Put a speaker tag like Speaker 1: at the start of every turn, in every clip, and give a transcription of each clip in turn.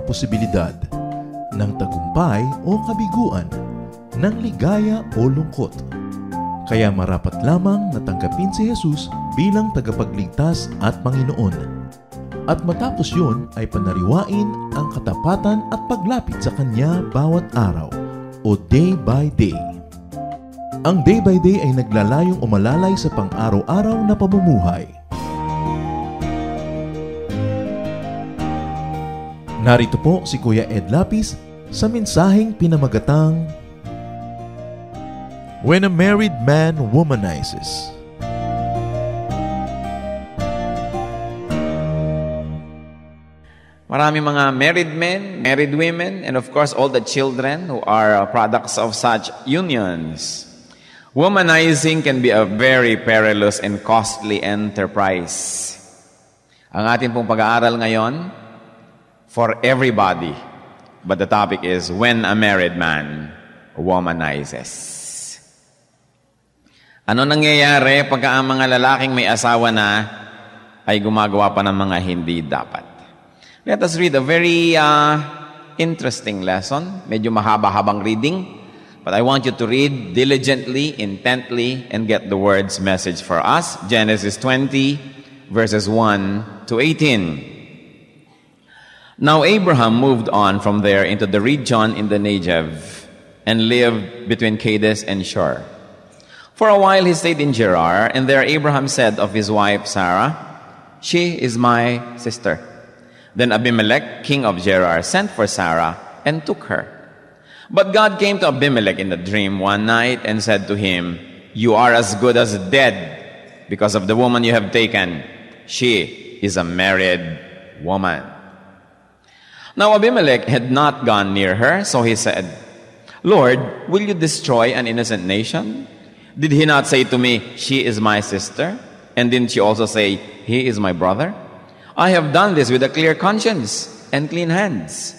Speaker 1: posibilidad ng tagumpay o kabiguan, ng ligaya o lungkot. Kaya marapat lamang na tanggapin si Jesus bilang tagapagligtas at Panginoon. At matapos yun ay panariwain ang katapatan at paglapit sa Kanya bawat araw o day by day. Ang day by day ay naglalayong umalalay sa pang-araw-araw na pamumuhay. Narito po si Kuya Ed Lapis sa mensaheng pinamagatang When a Married Man Womanizes.
Speaker 2: Marami mga married men, married women, and of course all the children who are products of such unions. Womanizing can be a very perilous and costly enterprise. Ang ating pong pag-aaral ngayon, for everybody. But the topic is when a married man womanizes. Ano nangyayari pagka ang mga lalaking may asawa na ay gumagawa pa ng mga hindi dapat? Let us read a very interesting lesson. Medyo mahaba-habang reading. But I want you to read diligently, intently, and get the word's message for us. Genesis 20, verses 1 to 18. Now Abraham moved on from there into the region in the Negev and lived between Kadesh and Shur. For a while he stayed in Gerar, and there Abraham said of his wife Sarah, "She is my sister." Then Abimelech, king of Gerar, sent for Sarah and took her. But God came to Abimelech in a dream one night and said to him, "You are as good as dead because of the woman you have taken. She is a married woman." Now Abimelech had not gone near her, so he said, "Lord, will you destroy an innocent nation? Did he not say to me, 'She is my sister'? And didn't she also say, 'He is my brother'? I have done this with a clear conscience and clean hands."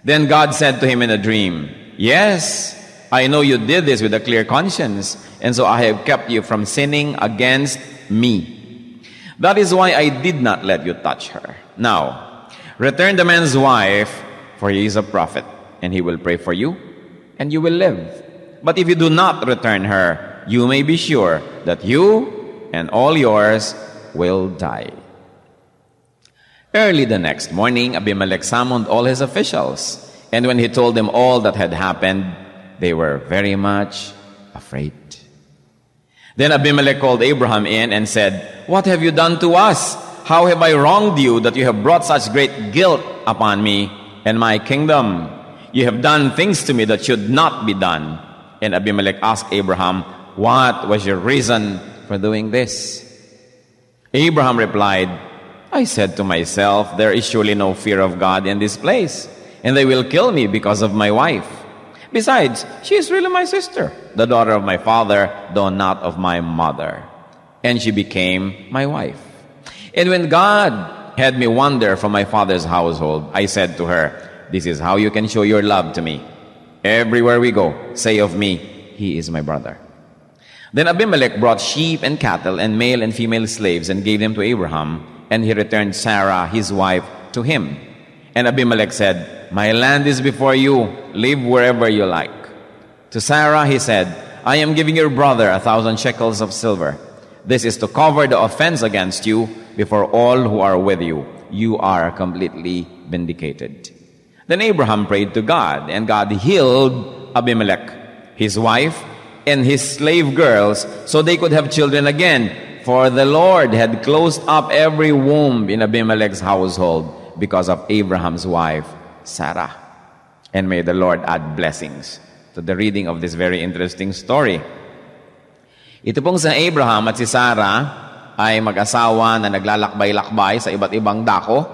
Speaker 2: Then God said to him in a dream, "Yes, I know you did this with a clear conscience, and so I have kept you from sinning against me. That is why I did not let you touch her. Now, return the man's wife, for he is a prophet, and he will pray for you, and you will live. But if you do not return her, you may be sure that you and all yours will die." Early the next morning, Abimelech summoned all his officials, and when he told them all that had happened, they were very much afraid. Then Abimelech called Abraham in and said, "What have you done to us? How have I wronged you that you have brought such great guilt upon me and my kingdom? You have done things to me that should not be done." And Abimelech asked Abraham, "What was your reason for doing this?" Abraham replied, "I said to myself, there is surely no fear of God in this place, and they will kill me because of my wife. Besides, she is really my sister, the daughter of my father, though not of my mother. And she became my wife. And when God had me wander from my father's household, I said to her, 'This is how you can show your love to me. Everywhere we go, say of me, he is my brother.' Then Abimelech brought sheep and cattle and male and female slaves and gave them to Abraham, and he returned Sarah, his wife, to him. And Abimelech said, 'My land is before you. Live wherever you like.' To Sarah he said, 'I am giving your brother 1,000 shekels of silver. This is to cover the offense against you before all who are with you. You are completely vindicated.' Then Abraham prayed to God, and God healed Abimelech, his wife, and his slave girls, so they could have children again. For the Lord had closed up every womb in Abimelech's household because of Abraham's wife, Sarah." And may the Lord add blessings to the reading of this very interesting story. Ito pong si Abraham at si Sarah ay mag-asawa na naglalakbay-lakbay sa iba't ibang dako.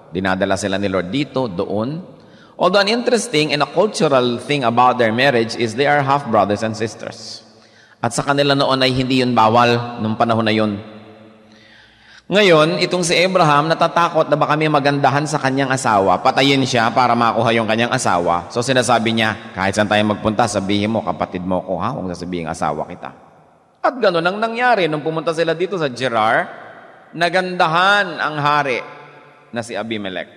Speaker 2: Dinadala sila ni Lord dito, doon. Although an interesting and a cultural thing about their marriage is they are half brothers and sisters. At sa kanila noon ay hindi yun bawal nung panahon na yun. Ngayon, itong si Abraham natatakot na baka may magandahan sa kanyang asawa, patayin siya para makuha yung kanyang asawa. So sinasabi niya, kahit saan tayo magpunta, sabihin mo, kapatid mo ko ha, kung sasabihin asawa kita. At gano'n ang nangyari nung pumunta sila dito sa Gerar, nagandahan ang hari na si Abimelech.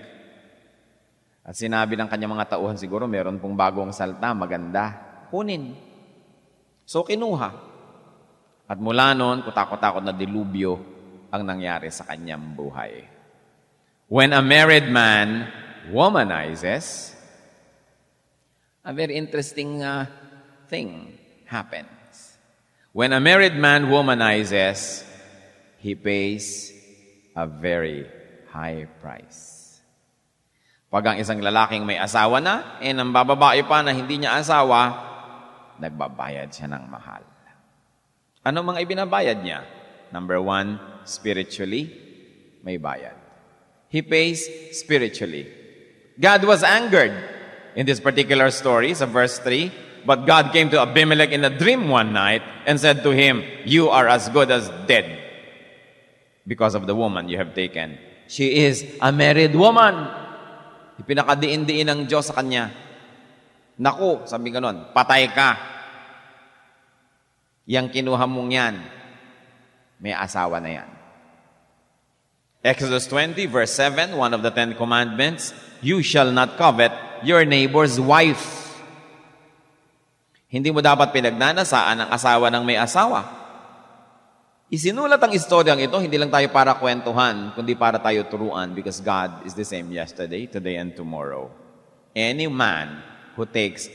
Speaker 2: At sinabi ng kanyang mga tauhan, siguro meron pong bagong salta, maganda. Kunin. So kinuha. At mula noon, kutakot-takot na dilubyo ang nangyari sa kanyang buhay. When a married man womanizes, a very interesting thing happens. When a married man womanizes, he pays a very high price. Pag ang isang lalaking may asawa na, ang bababae pa na hindi niya asawa, nagbabayad siya ng mahal. Ano mga ibinabayad niya? Number 1, spiritually, may bayad. He pays spiritually. God was angered in this particular story, sa verse 3, but God came to Abimelech in a dream one night and said to him, "You are as good as dead because of the woman you have taken. She is a married woman." Ipinakadiin-diin ng Diyos sa kanya. Naku, sabi ka nun, patay ka. Yang kinuha mong yan, may asawa na yan. Exodus 20, verse 7, one of the 10 commandments, you shall not covet your neighbor's wife. Hindi mo dapat pinagnanasaan ang asawa ng may asawa. Isinulat ang istoryang ito, hindi lang tayo para kwentuhan, kundi para tayo turuan because God is the same yesterday, today, and tomorrow. Any man who takes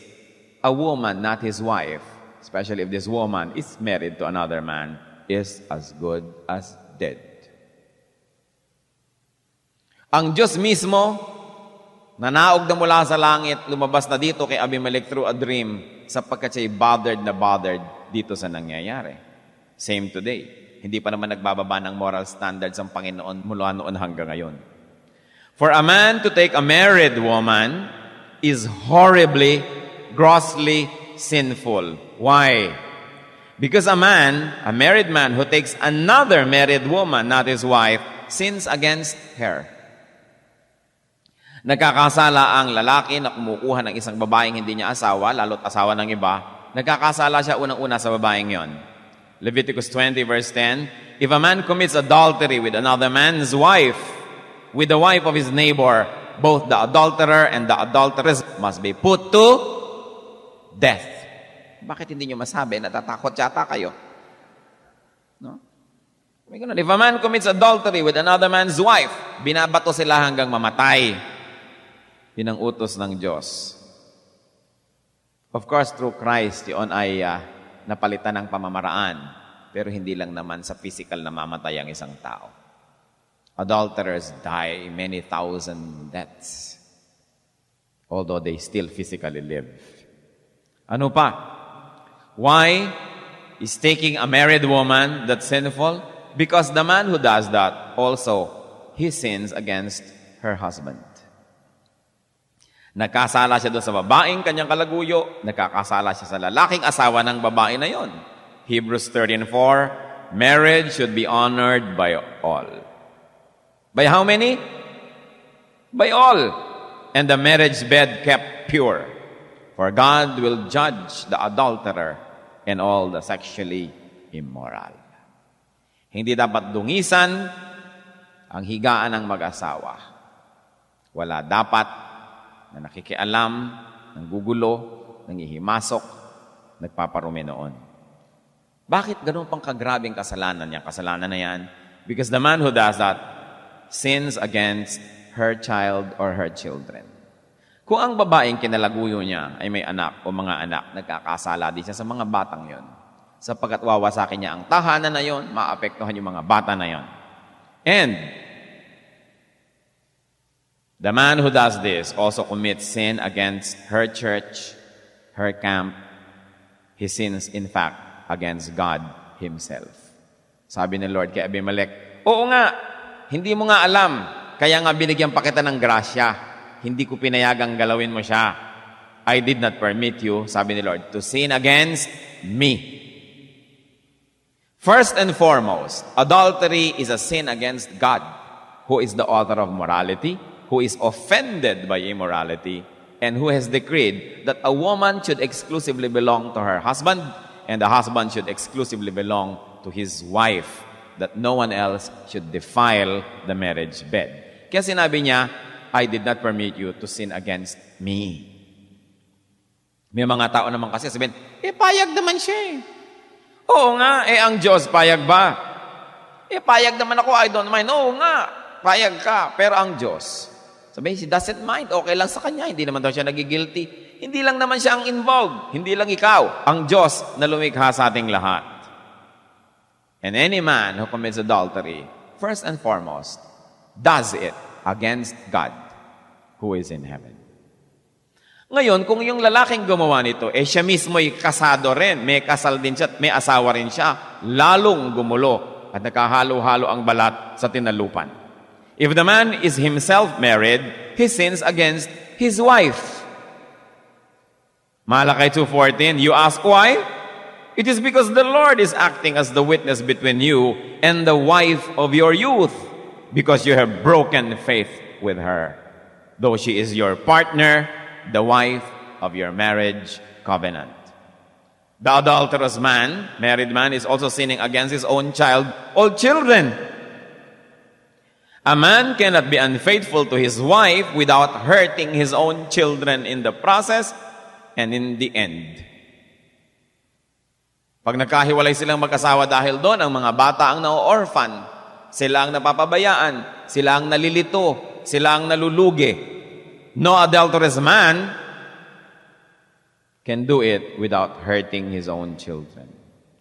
Speaker 2: a woman, not his wife, especially if this woman is married to another man, is as good as dead. Ang Diyos mismo, nanaog na mula sa langit, lumabas na dito kay Abimelech through a dream sapagkat siya'y bothered dito sa nangyayari. Same today. Hindi pa naman nagbababa ng moral standards ang Panginoon mula noon hanggang ngayon. For a man to take a married woman is horribly, grossly sinful. Why? Because a married man who takes another married woman, not his wife, sins against her. Nagkakasala ang lalaki na kumukuha ng isang babaeng hindi niya asawa, lalo't asawa ng iba. Nagkakasala siya unang-una sa babaeng yon. Leviticus 20 verse 10, if a man commits adultery with another man's wife, with the wife of his neighbor, both the adulterer and the adulteress must be put to death. Bakit hindi nyo masabi? Natatakot yata kayo. No? If a man commits adultery with another man's wife, binabato sila hanggang mamatay. Yun ang utos ng Diyos. Of course, through Christ, yun ay napalitan ng pamamaraan, pero hindi lang naman sa physical na mamatay ang isang tao. Adulterers die many thousand deaths, although they still physically live. Ano pa? Why is taking a married woman that's sinful? Because the man who does that also, he sins against her husband. Nagkasala siya doon sa babaeng kanyang kalaguyo, nagkakasala siya sa lalaking asawa ng babae na yon. Hebrews 13:4, marriage should be honored by all. By how many? By all. And the marriage bed kept pure. For God will judge the adulterer and all the sexually immoral. Hindi dapat dungisan ang higaan ng mag-asawa. Wala dapat na nakikialam, nanggugulo, nangihimasok, nagpaparumi noon. Bakit ganun pang kagrabing kasalanan niya? Kasalanan na yan. Because the man who does that sins against her child or her children. Kung ang babaeng kinalaguyo niya ay may anak o mga anak, nagkakasala din siya sa mga batang yon. Sapagkat wawasakin niya ang tahanan na yon, maapektuhan yung mga bata na yon. And the man who does this also commits sin against her church, her camp. He sins, in fact, against God Himself. Sabi ni Lord kay Abimelech, oo nga, hindi mo nga alam, kaya nga binigyan pa kita ng grasya. Hindi ko pinayagang galawin mo siya. I did not permit you, sabi ni Lord, to sin against me. First and foremost, adultery is a sin against God, who is the author of morality, who is offended by immorality, and who has decreed that a woman should exclusively belong to her husband, and the husband should exclusively belong to his wife, that no one else should defile the marriage bed. Kaya sinabi niya, I did not permit you to sin against me. May mga tao naman kasi sabihin, payag naman siya eh. Oo nga, ang Diyos, payag ba? Payag naman ako, I don't mind. Oo nga, payag ka. Pero ang Diyos, sabihin, she doesn't mind. Okay lang sa kanya. Hindi naman daw siya nagigilty. Hindi lang naman siya ang involved. Hindi lang ikaw. Ang Diyos na lumikha sa ating lahat. And any man who commits adultery, first and foremost, does it against God who is in heaven. Ngayon, kung yung lalaking gumawa nito, siya mismo'y kasado rin, may kasal din siya, may asawa rin siya, lalong gumulo at nakahalo-halo ang balat sa tinalupan. If the man is himself married, he sins against his wife. Malachi 2:14, you ask why? It is because the Lord is acting as the witness between you and the wife of your youth, because you have broken faith with her, though she is your partner, the wife of your marriage covenant. The adulterous man, married man, is also sinning against his own child or children. A man cannot be unfaithful to his wife without hurting his own children in the process and in the end. Pag nagkahiwalay silang mag-asawa dahil doon, ang mga bata ang na-orphan, sila ang napapabayaan, sila ang nalilito, sila ang nalulugi. No adulterous man can do it without hurting his own children.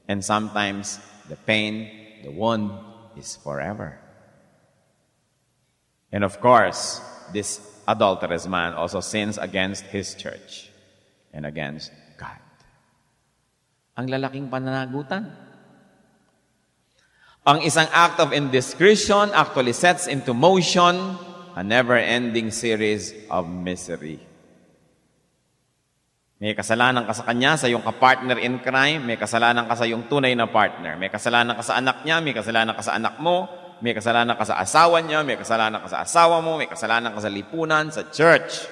Speaker 2: And sometimes the pain, the wound is forever. And of course, this adulterous man also sins against his church and against God. Ang lalaking pananagutan. Ang isang act of indiscretion actually sets into motion a never-ending series of misery. May kasalanan ka sa kanya, sa iyong kapartner in crime, may kasalanan ka sa iyong tunay na partner, may kasalanan ka sa anak niya, may kasalanan ka sa anak mo, may kasalanan ka sa asawa niya, may kasalanan ka sa asawa mo, may kasalanan ka sa lipunan, sa church.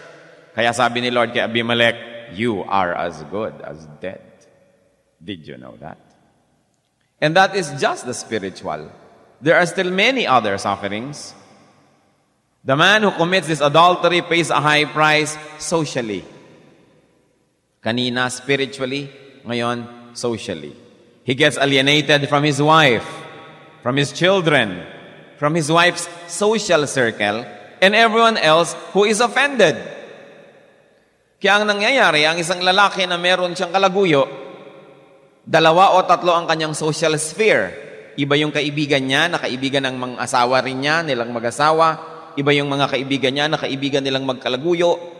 Speaker 2: Kaya sabi ni Lord kay Abimelech, you are as good as dead. Did you know that? And that is just the spiritual. There are still many other sufferings. The man who commits this adultery pays a high price socially. Kanina, spiritually. Ngayon, socially. He gets alienated from his wife, from his children, from his wife's social circle, and everyone else who is offended. Kaya ang nangyayari, ang isang lalaki na meron siyang kalaguyo, 2 o 3 ang kanyang social sphere. Iba yung kaibigan niya, na kaibigan ng mga asawa rin niya, nilang mag-asawa. Iba yung mga kaibigan niya na kaibigan nilang magkalaguyo.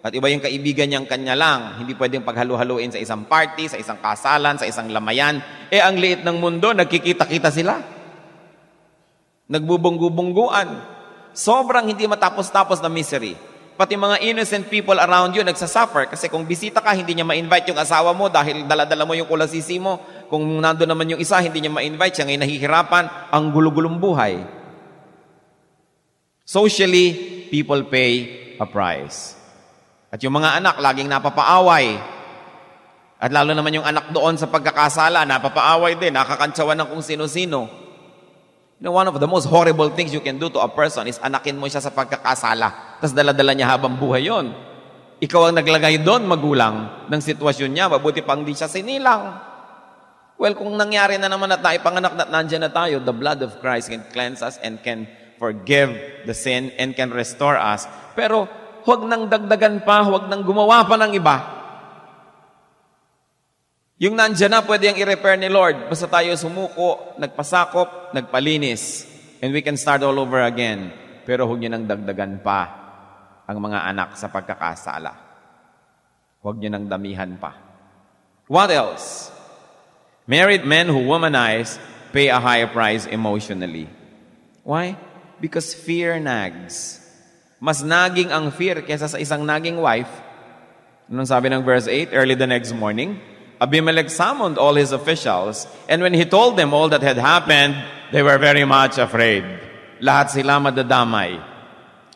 Speaker 2: At iba yung kaibigan niyang kanya lang. Hindi pwedeng paghalu-haluin sa isang party, sa isang kasalan, sa isang lamayan. Ang liit ng mundo, nagkikita-kita sila. Nagbubunggu-bungguan. Sobrang hindi matapos-tapos na misery. Pati mga innocent people around you nagsasuffer. Kasi kung bisita ka, hindi niya ma-invite yung asawa mo dahil dala-dala mo yung kulasisi mo. Kung nandun naman yung isa, hindi niya ma-invite, siya ngayon nahihirapan. Ang gulo-gulong buhay. Socially, people pay a price. At yung mga anak, laging napapaaway. At lalo naman yung anak doon sa pagkakasala, napapaaway din, nakakantsawan ng kung sino-sino. You know, one of the most horrible things you can do to a person is anakin mo siya sa pagkakasala. Tapos dala-dala niya habang buhay yon. Ikaw ang naglagay doon, magulang, ng sitwasyon niya. Mabuti pang di siya sinilang. Well, kung nangyari na naman at naipanganak na nandiyan na tayo, the blood of Christ can cleanse us and can forgive the sin and can restore us. Pero huwag nang dagdagan pa, huwag nang gumawa pa ng iba. Yung nandiyan na, pwede yung i-repair ni Lord. Basta tayo sumuko, nagpasakop, nagpalinis. And we can start all over again. Pero huwag nyo nang dagdagan pa ang mga anak sa pagkakasala. Huwag nyo nang damihan pa. What else? Married men who womanize pay a higher price emotionally. Why? Because fear nags. Mas naging ang fear kesa sa isang naging wife. Anong sabi ng verse 8? Early the next morning, Abimelech summoned all his officials, and when he told them all that had happened, they were very much afraid. Lahat sila madadamay.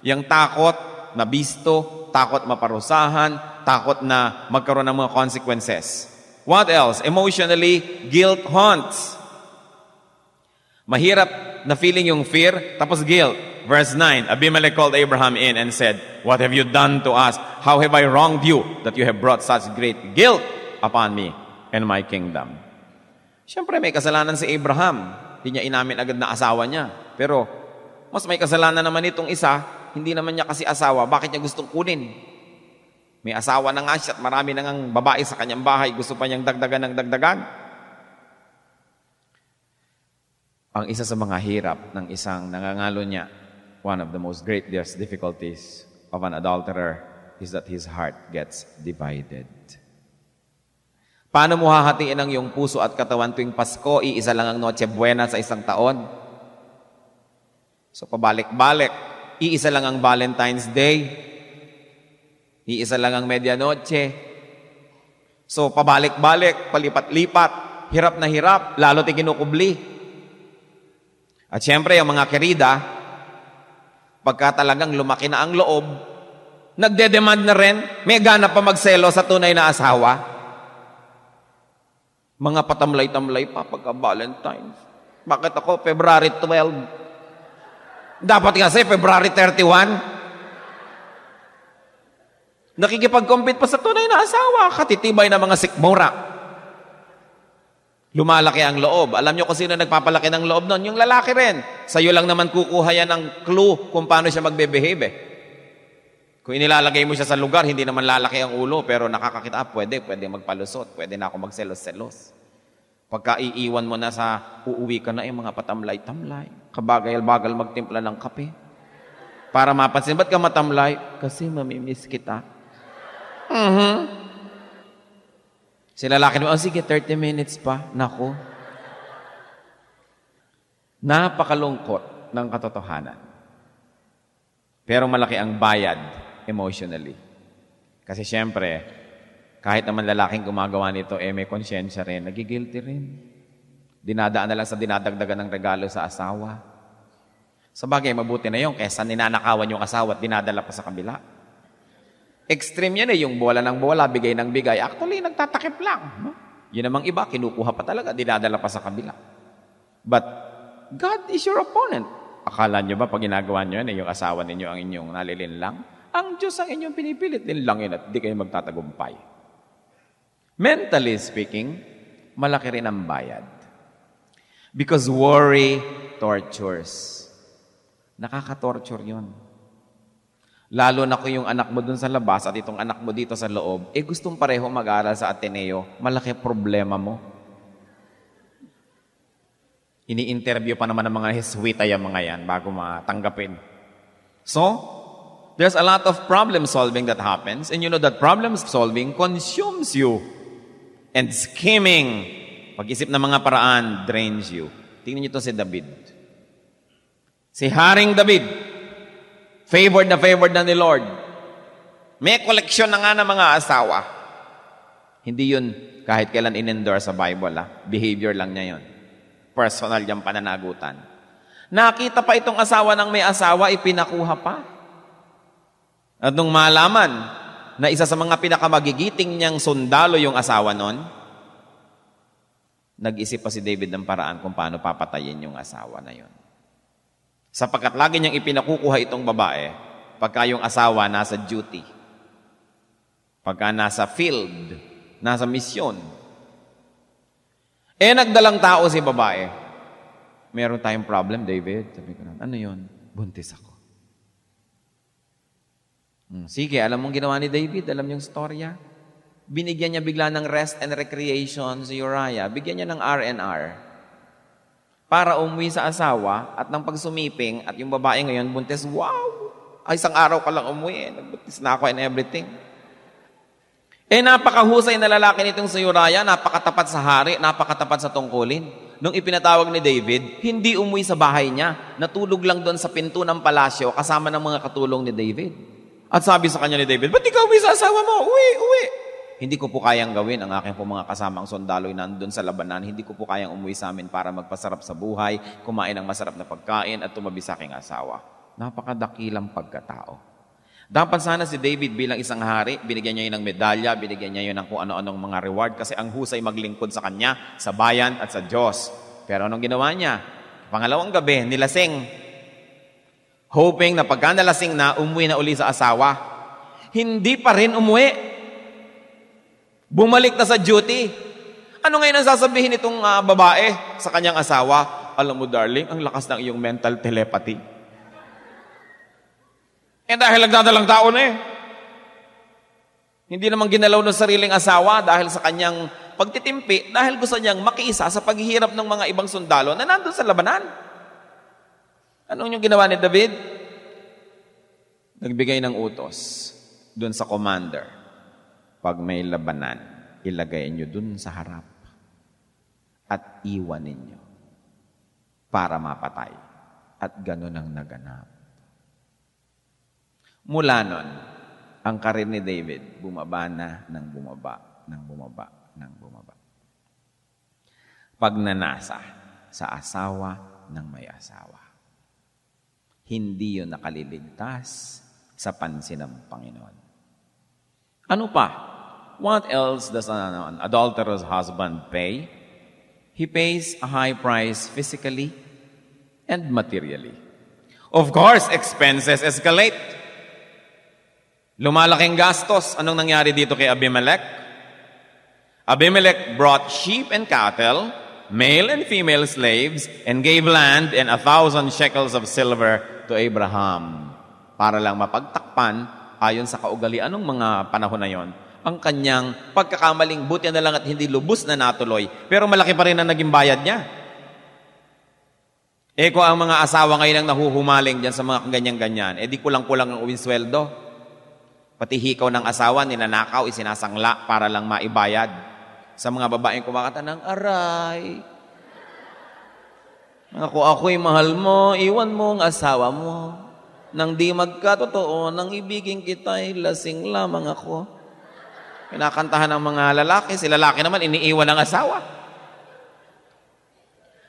Speaker 2: Yang takot na bisto, takot maparusahan, takot na magkaroon ng mga consequences. What else? Emotionally, guilt haunts. Mahirap na feeling yung fear, tapos guilt. verse 9, Abimelech called Abraham in and said, "What have you done to us? How have I wronged you that you have brought such great guilt upon me and my kingdom?" Siyempre, may kasalanan si Abraham. Hindi niya inamin agad na asawa niya. Pero, mas may kasalanan naman itong isa, hindi naman niya kasi asawa. Bakit niya gustong kunin? May asawa na nga siya at marami na ngang babae sa kanyang bahay. Gusto pa niyang dagdagan ng dagdagan. Ang isa sa mga hirap ng isang nangangalo niya, one of the most great difficulties of an adulterer is that his heart gets divided. Paano mo hahatiin ang iyong puso at katawan tuwing Pasko? Iisa lang ang Noche Buena sa isang taon. So pabalik-balik. Iisa lang ang Valentine's Day. Iisa lang ang Medianoche. So pabalik-balik, palipat-lipat, hirap na hirap, lalo ti kinukubli. At siyempre, yung mga kerida, pagka talagang lumaki na ang loob, nagde-demand na rin, may gana pa magselo sa tunay na asawa. Mga patamlay-tamlay pa pagka Valentine's. Bakit ako, February 12? Dapat kasi, February 31. Nakikipag-compete pa sa tunay na asawa, katitibay na mga sikmura. Lumalaki ang loob. Alam nyo kung sino nagpapalaki ng loob nun? Yung lalaki rin. Sa'yo lang naman kukuha yan ng clue kung paano siya magbe-behave. Kung inilalagay mo siya sa lugar, hindi naman lalaki ang ulo, pero nakakakita, pwede magpalusot, pwede na ako magselos-selos. Pagka iiwan mo na sa uuwi ka na, yung mga patamlay-tamlay, kabagal-bagal magtimpla ng kape. Para mapansin, ba't ka matamlay? Kasi mamimiss kita. Sila lalaki naman, sige, 30 minutes pa. Naku. Napakalungkot ng katotohanan. Pero malaki ang bayad emotionally. Kasi siyempre, kahit naman lalaking gumagawa nito, may konsyensya rin, nagigilty rin. Dinadaan na lang sa dinadagdagan ng regalo sa asawa. Sa bagay, mabuti na yun, kesa ninanakawan yung asawa at dinadala pa sa kabila. Extreme yan yung bola ng bola, bigay ng bigay. Actually, nagtatakip lang. No? Yun namang iba, kinukuha pa talaga, dinadala pa sa kabila. But, God is your opponent. Akala nyo ba, pag ginagawa nyo yan, yung asawa ninyo ang inyong nalilinlang? Ang Diyos ang inyong pinipilit linlangin at di kayo magtatagumpay. Mentally speaking, malaki rin ang bayad. Because worry tortures. Nakaka-torture yun. Lalo na kung yung anak mo dun sa labas at itong anak mo dito sa loob, gustong pareho mag-aaral sa Ateneo, malaki problema mo. Ini-interview pa naman ng mga Heswita yung mga yan bago matanggapin. So, there's a lot of problem solving that happens, and you know that problem solving consumes you. And scheming, pag-isip ng mga paraan, drains you. Tingnan niyo to si David. Si Haring David, favored na ni Lord. May koleksyon na nga ng mga asawa. Hindi yun kahit kailan in-endorse sa Bible. Behavior lang niya yun. Personal yung pananagutan. Nakita pa itong asawa ng may asawa, ipinakuha pa. At nung malaman na isa sa mga pinakamagigiting niyang sundalo yung asawa nun, nag-isip pa si David ng paraan kung paano papatayin yung asawa na yun. Sapagkat lagi niyang ipinakukuha itong babae pagka yung asawa nasa duty. Pagka nasa field, nasa misyon. Nagdalang tao si babae. Meron tayong problem, David. Sabi ko na, ano yun? Buntis ako. Sige, alam mong ginawa ni David? Alam yung storya? Binigyan niya bigla ng rest and recreation si Uriah. Bigyan niya ng R&R. Para umuwi sa asawa at nang pagsumiping at yung babae ngayon buntis, wow! Ay, isang araw ka lang umuwi. Nagbuntis na ako and everything. Napakahusay na lalaki nitong si Uriah, napakatapat sa hari, napakatapat sa tungkulin. Nung ipinatawag ni David, hindi umuwi sa bahay niya. Natulog lang doon sa pinto ng palasyo kasama ng mga katulong ni David. At sabi sa kanya ni David, ba't ikaw uwi sa asawa mo? Uwi! Hindi ko po kayang gawin ang aking po mga kasamang sundalo'y nandun sa labanan. Hindi ko po kayang umuwi sa amin para magpasarap sa buhay, kumain ng masarap na pagkain at tumabi sa aking asawa. Napakadakilang pagkatao. Dapat sana si David bilang isang hari, binigyan niya yun ng medalya, binigyan niya yun ng kung ano-anong mga reward kasi ang husay maglingkod sa kanya, sa bayan at sa Diyos. Pero anong ginawa niya? Pangalawang gabi, nilasing. hoping na pagka nalasing na, umuwi na uli sa asawa. Hindi pa rin umuwi. Bumalik na sa duty. Ano ngayon ang sasabihin nitong babae sa kanyang asawa? Alam mo darling, ang lakas ng iyong mental telepathy. Dahil nagdadalang tao na Hindi naman ginalaw ng sariling asawa dahil sa kanyang pagtitimpi, dahil gusto niyang makiisa sa paghihirap ng mga ibang sundalo na nandun sa labanan. Anong yung ginawa ni David? Nagbigay ng utos dun sa commander. Pag may labanan, ilagay niyo dun sa harap at iwanin niyo para mapatay. At ganun ang naganap. Mula nun, ang karir ni David, bumaba na ng bumaba, ng bumaba, ng bumaba. Pagnanasa sa asawa ng may asawa. Hindi yun nakaliligtas sa pansin ng Panginoon. Ano pa? What else does an adulterous husband pay? He pays a high price physically and materially. Of course, expenses escalate. Lumalaking gastos. Anong nangyari dito kay Abimelech? Abimelech brought sheep and cattle, male and female slaves, and gave land and 1,000 shekels of silver to Abraham. Para lang mapagtakpan, ayon sa kaugalian ng mga panahon na yon, ang kanyang pagkakamaling buti na lang at hindi lubos na natuloy, pero malaki pa rin ang naging bayad niya. Kung ang mga asawa ngayon ang nahuhumaling dyan sa mga ganyan-ganyan, di kulang-kulang ang uwing sweldo. Pati hikaw ng asawa, ninanakaw, isinasangla para lang maibayad. Sa mga babaeng kumakanta ng aray. Ako'y mahal mo, iwan mo ang asawa mo. Nang di magkatotoo, nang ibigin kita'y lasing lamang ako. Kinakantahan ng mga lalaki, si lalaki naman iniiwan ng asawa.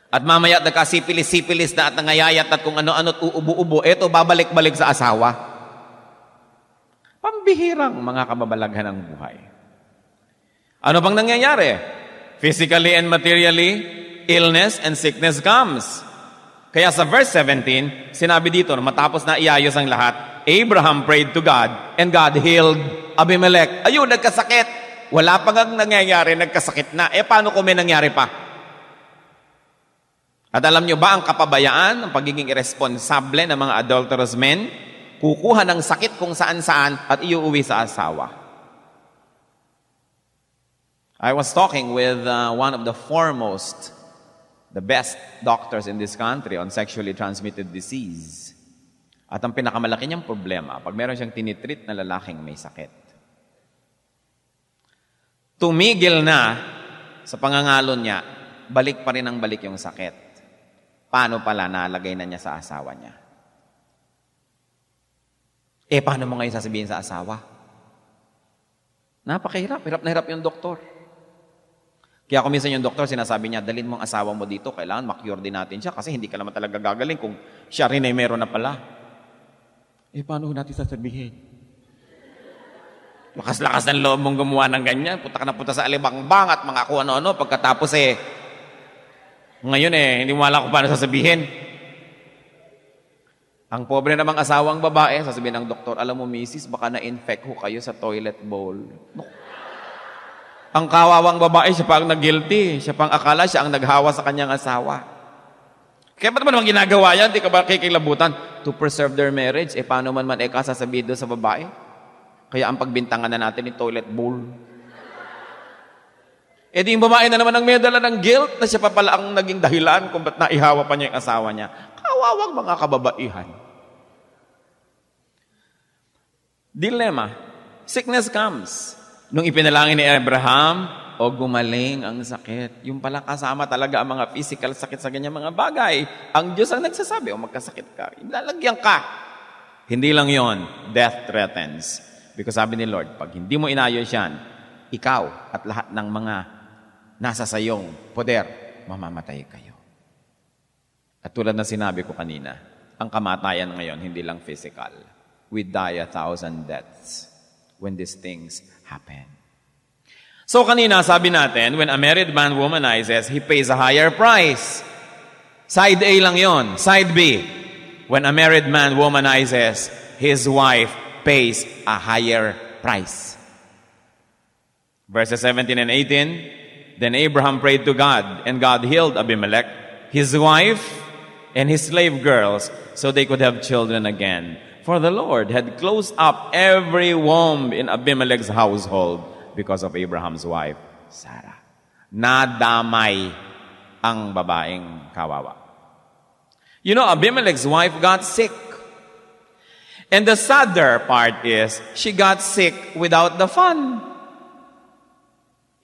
Speaker 2: At mamaya nagkasipilis-sipilis na at nangayayat at kung ano-ano't uubo-ubo, eto babalik-balik sa asawa. Pambihirang mga kababalaghan ng buhay. Ano bang nangyayari? Physically and materially, illness and sickness comes. Kaya sa verse 17, sinabi dito, matapos na iayos ang lahat, Abraham prayed to God and God healed Abimelech. Ayun, nagkasakit. Wala pa nga nangyayari, nagkasakit na. Paano kung may nangyari pa? At alam nyo ba ang kapabayaan, ang pagiging irresponsable ng mga adulterous men? Kukuha ng sakit kung saan-saan at iuuwi sa asawa. I was talking with one of the foremost, the best doctors in this country on sexually transmitted disease. At ang pinakamalaki niyang problema, pag meron siyang tinitreat na lalaking may sakit. Tumigil na sa pangangalon niya, balik pa rin ang balik yung sakit. Paano pala nalagay na niya sa asawa niya? Paano mo ngayon sasabihin sa asawa? Napakahirap. Hirap na hirap yung doktor. Kaya kung minsan yung doktor, sinasabi niya, dalhin mo ang asawa mo dito, kailangan makure din natin siya kasi hindi ka naman talaga gagaling kung siya rin ay meron na pala. Paano natin sasabihin? Lakas-lakas ng loob mong gumawa ng ganyan. Punta ka na punta sa alibangbang at mga kung ano-ano. Pagkatapos ngayon hindi mo alam kung paano sasabihin. Ang pobre namang asawang babae, sasabihin ng doktor, alam mo, misis, baka na-infect ho kayo sa toilet bowl. No. Ang kawawang babae, siya pa ang nag-guilty. Siya pang akala, siya ang naghawa sa kanyang asawa. Kaya ba't naman ginagawa yan? Di ka ba kikilabutan? To preserve their marriage. Paano man sasabihin doon sa babae? Kaya ang pagbintangan na natin yung toilet bowl. Di yung babae na naman ang may dala ng guilt na siya pa pala ang naging dahilan kung ba't naihawa pa niya yung asawa niya. Kawawang mga kababaihan. Dilemma. Sickness comes. Nung ipinalangin ni Abraham, gumaling ang sakit. Yung pala kasama talaga ang mga physical sakit sa ganyan mga bagay. Ang Diyos ang nagsasabi, magkasakit ka. Ilalagyan ka. Hindi lang yon, death threatens. Because sabi ni Lord, pag hindi mo inayos yan, ikaw at lahat ng mga nasa sayong poder, mamamatay kayo. At tulad na sinabi ko kanina, ang kamatayan ngayon, hindi lang physical. We die 1,000 deaths when these things happen. So kanina, sabi natin, when a married man womanizes, he pays a higher price. Side A lang yon. Side B, when a married man womanizes, his wife pays a higher price. Verses 17 and 18, then Abraham prayed to God, and God healed Abimelech, his wife, and his slave girls, so they could have children again. For the Lord had closed up every womb in Abimelech's household because of Abraham's wife, Sarah. Nadamay ang babaeng kawawa. You know, Abimelech's wife got sick. And the sadder part is, she got sick without the fun.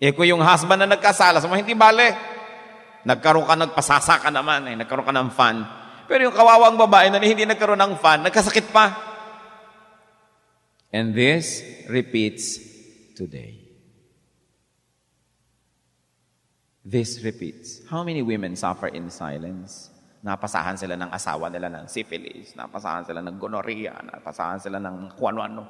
Speaker 2: Kung yung husband na nagkasala, hindi bale. Nagpasasa ka naman, nagkaroon ka ng fun. Pero yung kawawang babae na hindi nagkaroon ng fun, nagkasakit pa. And this repeats today. This repeats. How many women suffer in silence? Napasahan sila ng asawa nila ng syphilis, napasahan sila ng gonorrhea, napasahan sila ng kung ano-ano.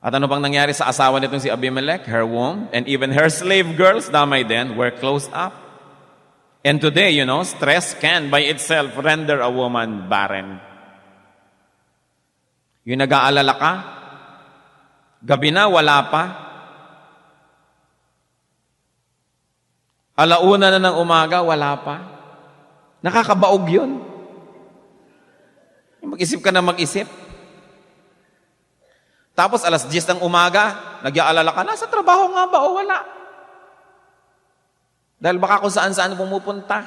Speaker 2: At ano bang nangyari sa asawa nitong si Abimelech? Her womb and even her slave girls, damay din, were closed up. And today, stress can by itself render a woman barren. Yung nag-aalala ka, gabi na, wala pa. Alauna na ng umaga, wala pa. Nakakabaog yun. Mag-isip ka na mag-isip. Tapos alas 10 ng umaga, nag-aalala ka, nasa trabaho nga ba o wala? Dahil baka kung saan-saan pumupunta.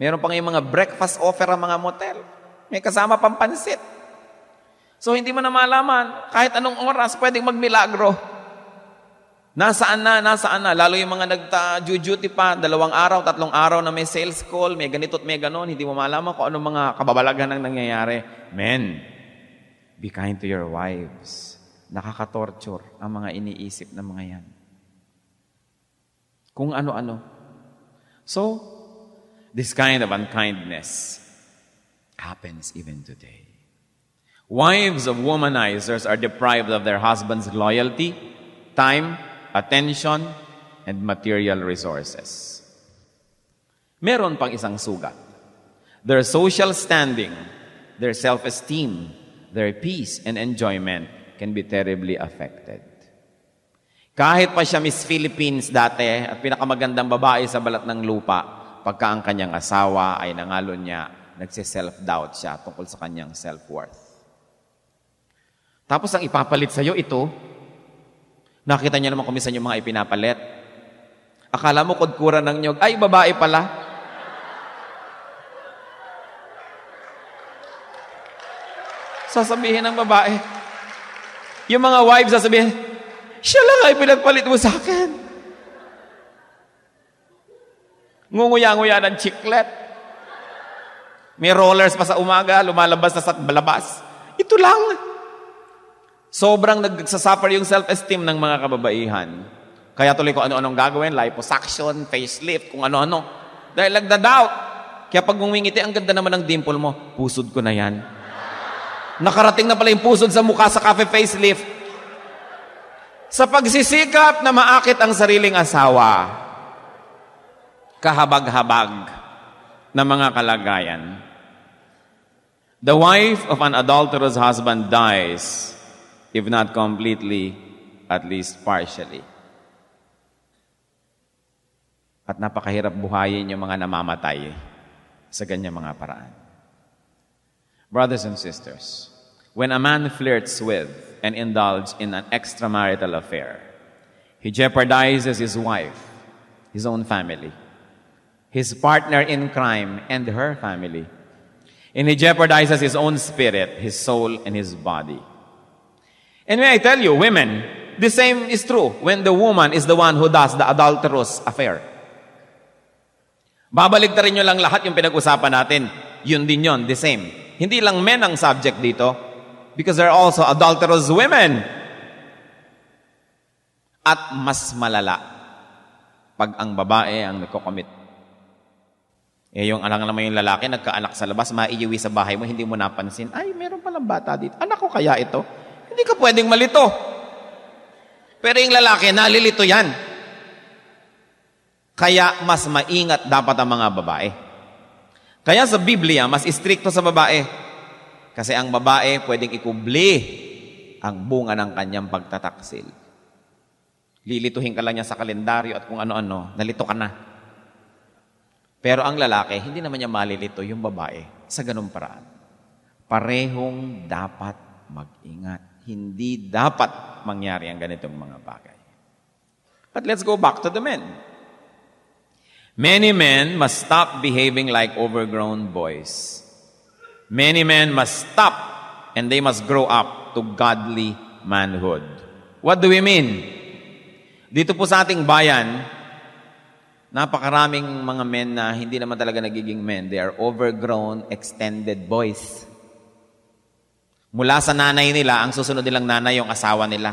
Speaker 2: Meron pang yung mga breakfast offer ang mga motel. May kasama pang pansit. So hindi mo na malaman, kahit anong oras, pwedeng magmilagro. Nasaan na. Lalo yung mga nagta-duty pa, 2 araw, 3 araw na may sales call, may ganito at may ganon, hindi mo malaman kung anong mga kababalaghan ang nangyayari. Men, be kind to your wives. Nakaka-torture ang mga iniisip ng mga yan. Kung ano-ano. So, this kind of unkindness happens even today. Wives of womanizers are deprived of their husband's loyalty, time, attention, and material resources. Meron pang isang sugat. Their social standing, their self-esteem, their peace and enjoyment can be terribly affected. Kahit pa siya Miss Philippines dati at pinakamagandang babae sa balat ng lupa, pagka ang kanyang asawa ay nangalo niya, nagsi-self-doubt siya tungkol sa kanyang self-worth. Tapos ang ipapalit sa'yo ito, nakita niya naman kung minsan yung mga ipinapalit. Akala mo kudkuran ng nyog, ay babae pala. Sasabihin ng babae. Yung mga wives sasabihin, siya lang ay pinagpalit mo sa akin. Ngunguya-nguya ng chiclet. May rollers pa sa umaga, lumalabas na sa balabas. Ito lang. Sobrang nagsasuffer yung self-esteem ng mga kababaihan. Kaya tuloy ko ano-anong gagawin, liposuction, facelift, kung ano-ano. Dahil nagda-doubt. Kaya pag ngumingiti, ang ganda naman ng dimple mo, pusod ko na yan. Nakarating na pala yung pusod sa mukha sa cafe facelift. Sa pagsisikap na maakit ang sariling asawa, kahabag-habag na mga kalagayan. The wife of an adulterous husband dies, if not completely, at least partially. At napakahirap buhayin yung mga namamatay sa ganyang mga paraan. Brothers and sisters, when a man flirts with and indulges in an extramarital affair, he jeopardizes his wife, his own family, his partner in crime, and her family. And he jeopardizes his own spirit, his soul, and his body. And may I tell you, women, the same is true when the woman is the one who does the adulterous affair. Babaligtarin nyo lang lahat yung pinag-usapan natin. Yun din yun, the same. Hindi lang men ang subject dito because there are also adulterous women. At mas malala pag ang babae ang nagko-commit. Yung alang naman yung lalaki, nagkaanak sa labas, maiiwi sa bahay mo, hindi mo napansin, ay, meron palang bata dito. Anak ko kaya ito? Hindi ka pwedeng malito. Pero yung lalaki, nalilito yan. Kaya mas maingat dapat ang mga babae. Kaya sa Biblia, mas istrikto sa babae. Kasi ang babae pwedeng ikubli ang bunga ng kanyang pagtataksil. Lilituhin ka lang niya sa kalendaryo at kung ano-ano, nalito ka na. Pero ang lalaki, hindi naman niya malilito yung babae sa ganung paraan. Parehong dapat mag-ingat. Hindi dapat mangyari ang ganitong mga bagay. But let's go back to the men. Many men must stop behaving like overgrown boys. Many men must stop and they must grow up to godly manhood. What do we mean? Dito po sa ating bayan, napakaraming mga men na hindi naman talaga nagiging men. They are overgrown, extended boys. Mula sa nanay nila, ang susunod nilang nanay yung asawa nila.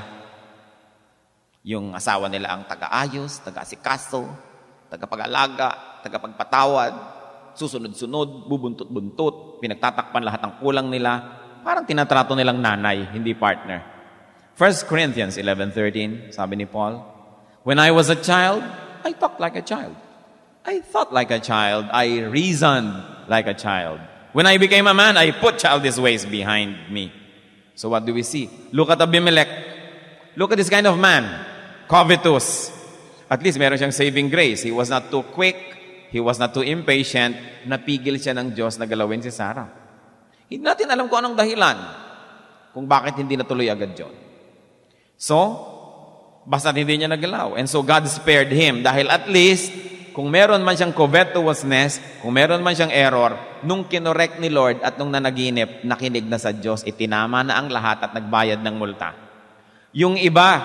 Speaker 2: Yung asawa nila ang taga-ayos, taga-asikaso, taga-pag-alaga, taga-pagpatawad, susunod-sunod, bubuntot-buntot, pinagtatakpan lahat ng kulang nila. Parang tinatrato nilang nanay, hindi partner. 1 Corinthians 11:13, sabi ni Paul, when I was a child, I talked like a child. I thought like a child. I reasoned like a child. When I became a man, I put childish ways behind me. So what do we see? Look at Abimelech. Look at this kind of man. Covetous. At least meron siyang saving grace. He was not too quick. He was not too impatient. Napigil siya ng Diyos na galawin si Sarah. Hindi natin alam kung anong dahilan kung bakit hindi natuloy agad yun. So, basta hindi niya nagalaw. And so God spared him dahil at least kung meron man siyang covetousness, kung meron man siyang error, nung kinorek ni Lord at nung nanaginip, nakinig na sa Diyos, itinama na ang lahat at nagbayad ng multa. Yung iba,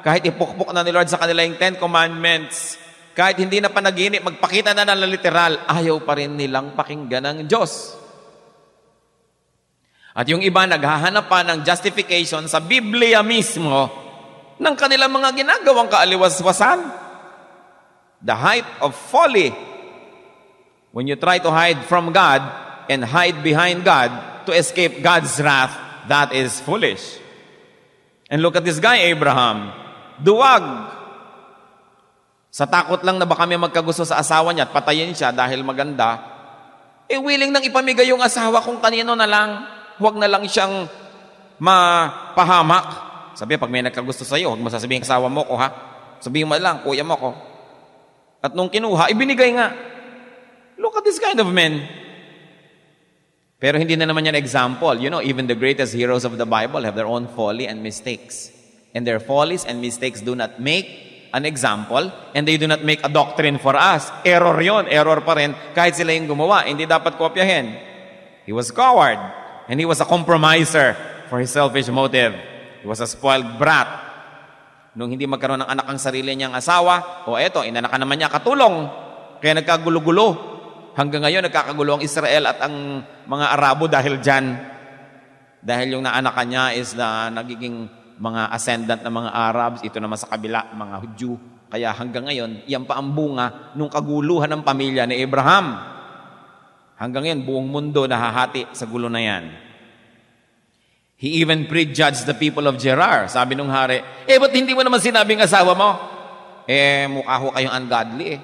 Speaker 2: kahit ipukpok na ni Lord sa kanila yung 10 Commandments, kahit hindi na panaginip, magpakita na ng literal, ayaw pa rin nilang pakinggan ng Diyos. At yung iba, naghahanap pa ng justification sa Biblia mismo ng kanilang mga ginagawang kaaliwas-wasan. The height of folly. When you try to hide from God and hide behind God to escape God's wrath, that is foolish. And look at this guy, Abraham. Duwag. Sa takot lang na baka may magkagusto sa asawa niya at patayin siya dahil maganda, willing nang ipamigay yung asawa kung kanino na lang. Huwag na lang siyang mapahamak. Sabi, pag may nagkagusto sa'yo, huwag mo sasabihin asawa mo ko, ha? Sabihin mo lang, kuya mo ko. At nung kinuha, ibinigay nga. Look at this kind of men. Pero hindi na naman yan example. You know, even the greatest heroes of the Bible have their own folly and mistakes. And their follies and mistakes do not make an example and they do not make a doctrine for us. Error yon, error pa rin. Kahit sila yung gumawa, hindi dapat kopyahin. He was coward and he was a compromiser for his selfish motive. He was a spoiled brat. Nung hindi magkaroon ng anak ang sarili niyang asawa, eto, inanakan naman niya katulong. Kaya nagkagulo-gulo. Hanggang ngayon, nagkakagulo ang Israel at ang mga Arabo dahil dyan. Dahil yung naanakan niya is na nagiging mga ascendant na mga Arabs, ito naman sa kabila, mga Hudyo. Kaya hanggang ngayon, yan pa ang bunga nung kaguluhan ng pamilya ni Abraham. Hanggang ngayon, buong mundo nahahati sa gulo na yan. He even prejudged the people of Gerar. Sabi nung hari, ba't hindi mo naman sinabing asawa mo? Mukha ho kayong ungodly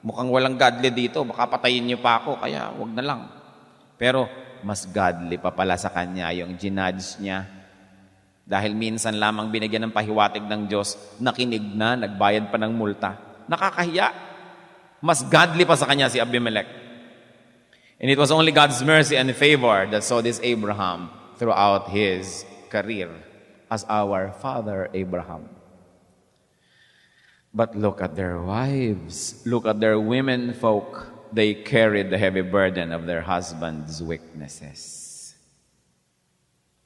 Speaker 2: Mukhang walang godly dito. Baka patayin niyo pa ako, kaya wag na lang. Pero mas godly pa pala sa kanya yung ginudge niya. Dahil minsan lamang binigyan ng pahiwatig ng Diyos, nakinig na, nagbayad pa ng multa. Nakakahiya. Mas godly pa sa kanya si Abimelech. And it was only God's mercy and favor that saw this Abraham throughout his career as our father Abraham. But look at their wives. Look at their women folk. They carried the heavy burden of their husbands' weaknesses.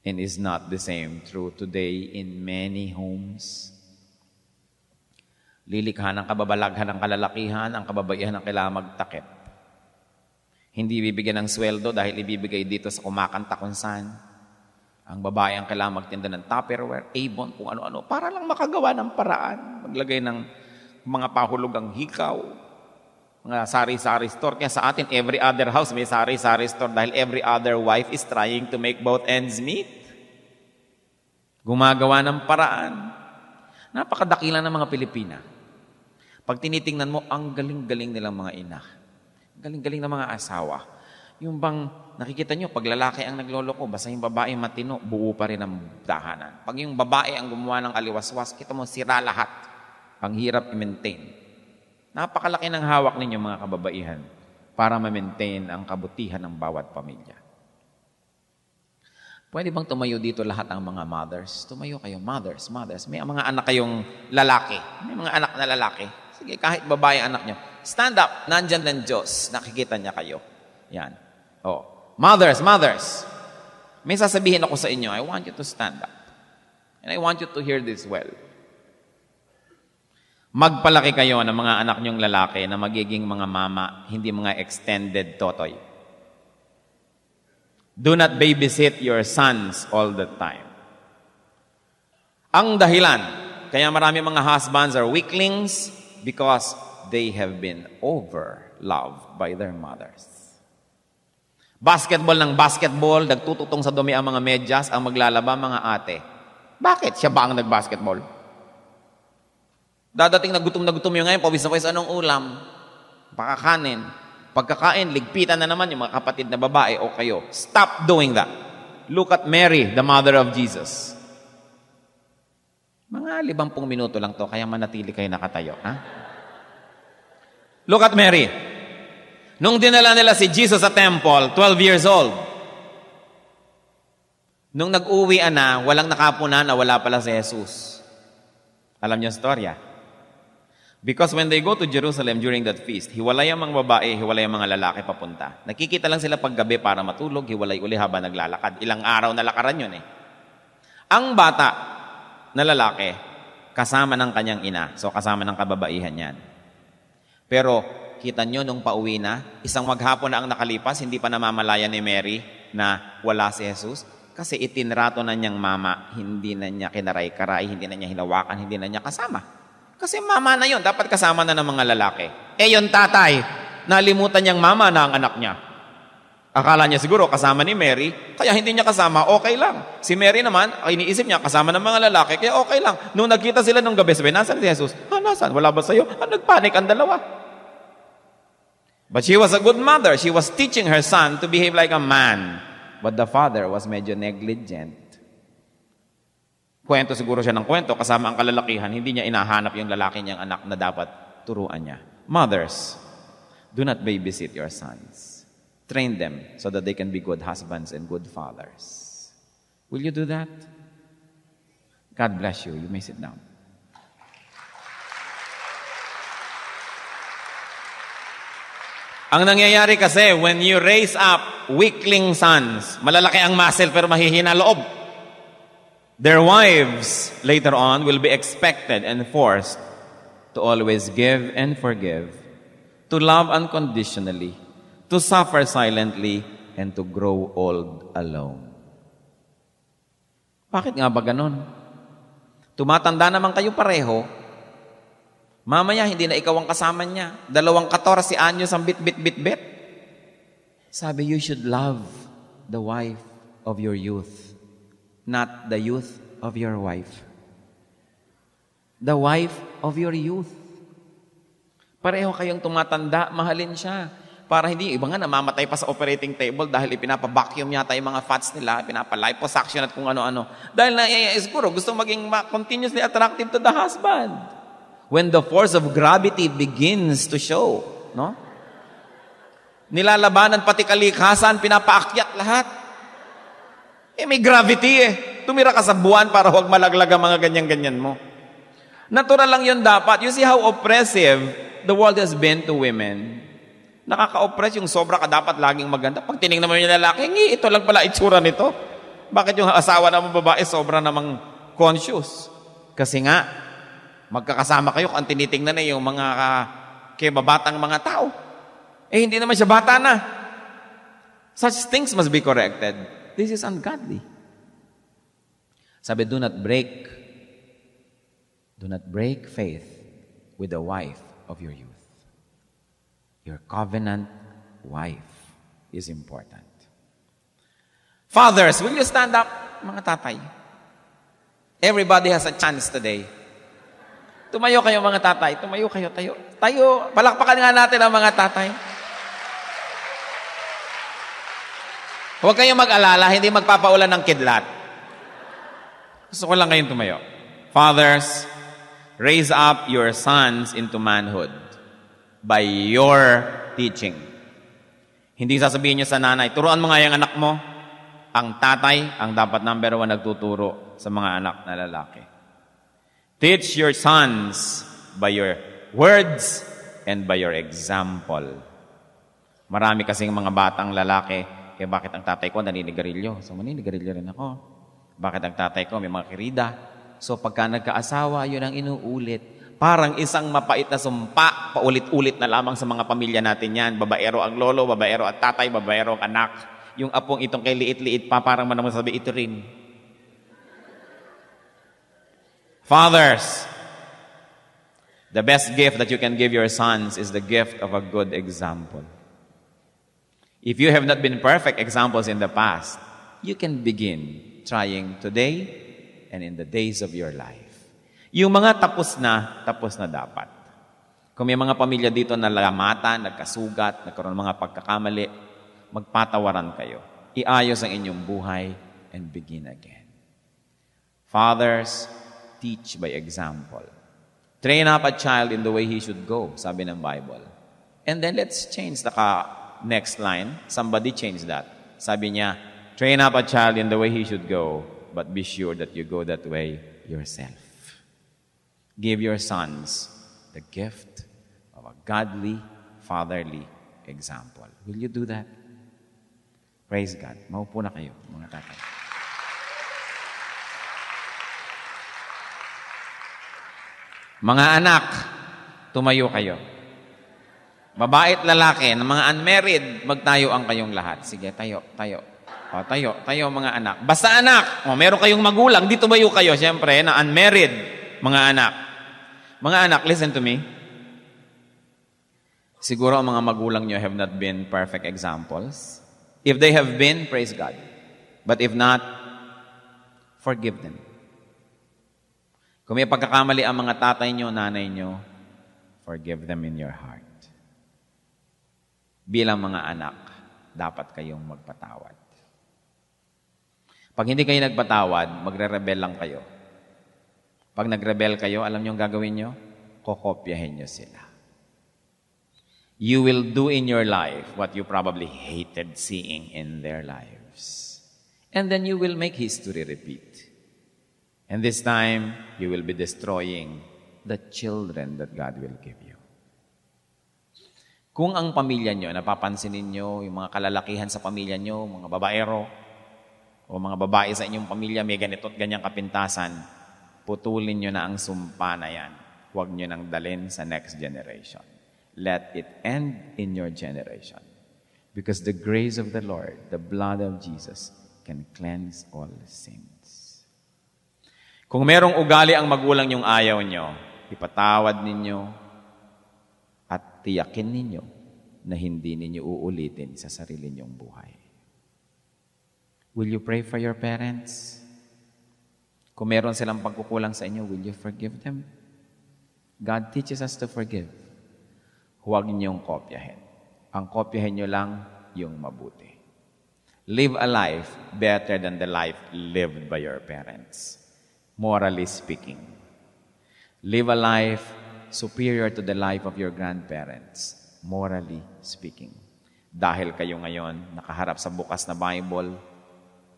Speaker 2: And is not the same true today in many homes? Lilikha ng kababalaghan ng kalalakihan, ang kababaihan ng kailangan magtakip. Hindi bibigyan ng sweldo dahil ibibigay dito sa kumakanta kung saan. Ang babae ang kailangan magtinda ng Tupperware, Avon, kung ano-ano, para lang makagawa ng paraan. Maglagay ng mga pahulugang hikaw, mga sari-sari store. Kaya sa atin, every other house may sari-sari store dahil every other wife is trying to make both ends meet. Gumagawa ng paraan. Napakadakila ng mga Pilipina. Pag tinitingnan mo, ang galing-galing nilang mga ina. Galing-galing ng mga asawa. Yung bang nakikita nyo, pag lalaki ang nagloloko, basta yung babae matino, buo pa rin ang tahanan. Pag yung babae ang gumawa ng aliwaswas, kita mo, sira lahat. Panghirap i-maintain. Napakalaki ng hawak ninyo mga kababaihan para ma-maintain ang kabutihan ng bawat pamilya. Pwede bang tumayo dito lahat ang mga mothers? Tumayo kayo, mothers. May mga anak kayong lalaki. May mga anak na lalaki. Sige, kahit babae anak nyo. Stand up. Nandyan ng Diyos. Nakikita niya kayo. Yan. Oh. Mothers. May sasabihin ako sa inyo. I want you to stand up. And I want you to hear this well. Magpalaki kayo ng mga anak nyong lalaki na magiging mga mama, hindi mga extended totoy. Do not babysit your sons all the time. Ang dahilan, kaya marami mga husbands are weaklings because they have been over-loved by their mothers. Basketball ng basketball, nagtututong sa dumi ang mga medyas, ang maglalaba mga ate. Bakit? Siya ba ang nag-basketball? Dadating na gutom yung ngayon, pawis na pawis, anong ulam? Baka kanin. Pagkakain, ligpitan na naman yung mga kapatid na babae o kayo. Stop doing that. Look at Mary, the mother of Jesus. Mga 50 minuto lang to, kaya manatili kayo nakatayo. Ha? Look at Mary. Nung dinala nila si Jesus sa temple, 12 years old. Nung nag-uwi na, walang nakapunan na wala pala si Jesus. Alam niyo ang storya? Because when they go to Jerusalem during that feast, hiwalay ang mga babae, hiwalay ang mga lalaki papunta. Nakikita lang sila paggabi para matulog, hiwalay uli habang naglalakad. Ilang araw na lakaran yun eh. Ang bata na lalaki, kasama ng kanyang ina. So kasama ng kababaihan yan. Pero kita nyo nung pauwi na, isang maghapon na ang nakalipas, hindi pa namamalayan ni Mary na wala si Jesus. Kasi itinrato na niyang mama, hindi na niya kinaray-karay, hindi na niya hinawakan, hindi na niya kasama. Kasi mama na yun, dapat kasama na ng mga lalaki. Yung tatay, nalimutan niyang mama na ang anak niya. Akala niya siguro kasama ni Mary, kaya hindi niya kasama, okay lang. Si Mary naman, iniisip niya kasama ng mga lalaki, kaya okay lang. Nung nagkita sila nung gabi, sabi, nasan si Jesus? Nasan? Wala ba sa'yo? Nagpanik ang dalawa. But she was a good mother. She was teaching her son to behave like a man. But the father was medyo negligent. Kwento siguro siya ng kwento, kasama ang kalalakihan, hindi niya inahanap yung lalaki niyang anak na dapat turuan niya. Mothers, do not babysit your sons. Train them so that they can be good husbands and good fathers. Will you do that? God bless you. You may sit down. Ang nangyayari kasi, when you raise up weakling sons, malalaki ang muscle pero mahihina loob. Their wives, later on, will be expected and forced to always give and forgive, to love unconditionally, to suffer silently, and to grow old alone. Bakit nga ba ganon? Tumatanda naman kayo pareho, mamaya, hindi na ikaw ang kasama niya. 14 anyos ang bit. Sabi, you should love the wife of your youth, not the youth of your wife. The wife of your youth. Pareho kayong tumatanda, mahalin siya. Para hindi, iba nga namamatay pa sa operating table dahil ipinapa-vacuum yata yung mga fats nila, pinapa-liposuction at kung ano-ano. Dahil na, siguro, gusto maging continuously attractive to the husband. When the force of gravity begins to show, no? Nilalabanan pati kalikasan, pinapaakyat lahat. May gravity Tumira ka sa buwan para huwag malaglag ang mga ganyan-ganyan mo. Natural lang yun dapat. You see how oppressive the world has been to women. Nakaka-oppress yung sobra ka dapat laging maganda. Pag tinignan mo yung lalaki, ito lang pala itsura nito. Bakit yung asawa na mong babae sobra namang conscious? Kasi nga, magkakasama kayo kung tinitingnan na yung mga kibabatang mga tao. Hindi naman siya bata na. Such things must be corrected. This is ungodly. Sabi, do not break faith with the wife of your youth. Your covenant wife is important. Fathers, will you stand up, mga tatay? Everybody has a chance today. Tumayo kayo mga tatay. Tumayo kayo, tayo. Palakpakan nga natin ang mga tatay. Huwag kayong mag-alala, hindi magpapaulan ng kidlat. Gusto ko lang kayong tumayo. Fathers, raise up your sons into manhood by your teaching. Hindi sasabihin nyo sa nanay, turuan mo nga yung anak mo. Ang tatay, ang dapat number 1 nagtuturo sa mga anak na lalaki. Teach your sons by your words and by your example. Marami kasing mga batang lalaki, kaya bakit ang tatay ko naninigarilyo? So, maninigarilyo rin ako. Bakit ang tatay ko may mga kirida? So, pagka nagkaasawa, yun ang inuulit. Parang isang mapait na sumpa, paulit-ulit na lamang sa mga pamilya natin yan. Babaero ang lolo, babaero ang tatay, babaero ang anak. Yung apong itong kay liit-liit pa, parang manamang sabi, ito rin. Fathers, the best gift that you can give your sons is the gift of a good example. If you have not been perfect examples in the past, you can begin trying today and in the days of your life. Yung mga tapos na dapat. Kung may mga pamilya dito na lamatan, nagkasugat, nagkaroon ng mga pagkakamali, magpatawaran kayo. Iayos ang inyong buhay and begin again. Fathers, teach by example. Train up a child in the way he should go, sabi ng Bible. And then let's change the next line. Somebody change that. Sabi niya, train up a child in the way he should go, but be sure that you go that way yourself. Give your sons the gift of a godly, fatherly example. Will you do that? Praise God. Maupo na kayo, mga tatay. Mga anak, tumayo kayo. Babae at lalaki, ng mga unmarried, magtayo ang kayong lahat. Sige, tayo. O, tayo mga anak. Basta anak, meron kayong magulang, di tumayo kayo, siyempre, na unmarried, mga anak. Mga anak, listen to me. Siguro ang mga magulang nyo have not been perfect examples. If they have been, praise God. But if not, forgive them. Kung may pagkakamali ang mga tatay nyo, nanay nyo, forgive them in your heart. Bilang mga anak, dapat kayong magpatawad. Pag hindi kayo nagpatawad, magre-rebel lang kayo. Pag nagrebel kayo, alam nyo ang gagawin nyo? Kokopyahin nyo sila. You will do in your life what you probably hated seeing in their lives. And then you will make history repeat. And this time, you will be destroying the children that God will give you. Kung ang pamilya nyo, napapansin ninyo, yung mga kalalakihan sa pamilya nyo, mga babaero, o mga babae sa inyong pamilya, may ganito at ganyang kapintasan, putulin nyo na ang sumpa na yan. Huwag nyo nang dalhin sa next generation. Let it end in your generation. Because the grace of the Lord, the blood of Jesus, can cleanse all sins. Kung merong ugali ang magulang yung ayaw nyo, ipatawad ninyo at tiyakin ninyo na hindi ninyo uulitin sa sarili ninyong buhay. Will you pray for your parents? Kung meron silang pagkukulang sa inyo, will you forgive them? God teaches us to forgive. Huwag niyong kopyahin. Ang kopyahin niyo lang yung mabuti. Live a life better than the life lived by your parents. Morally speaking. Live a life superior to the life of your grandparents. Morally speaking. Dahil kayo ngayon nakaharap sa bukas na Bible,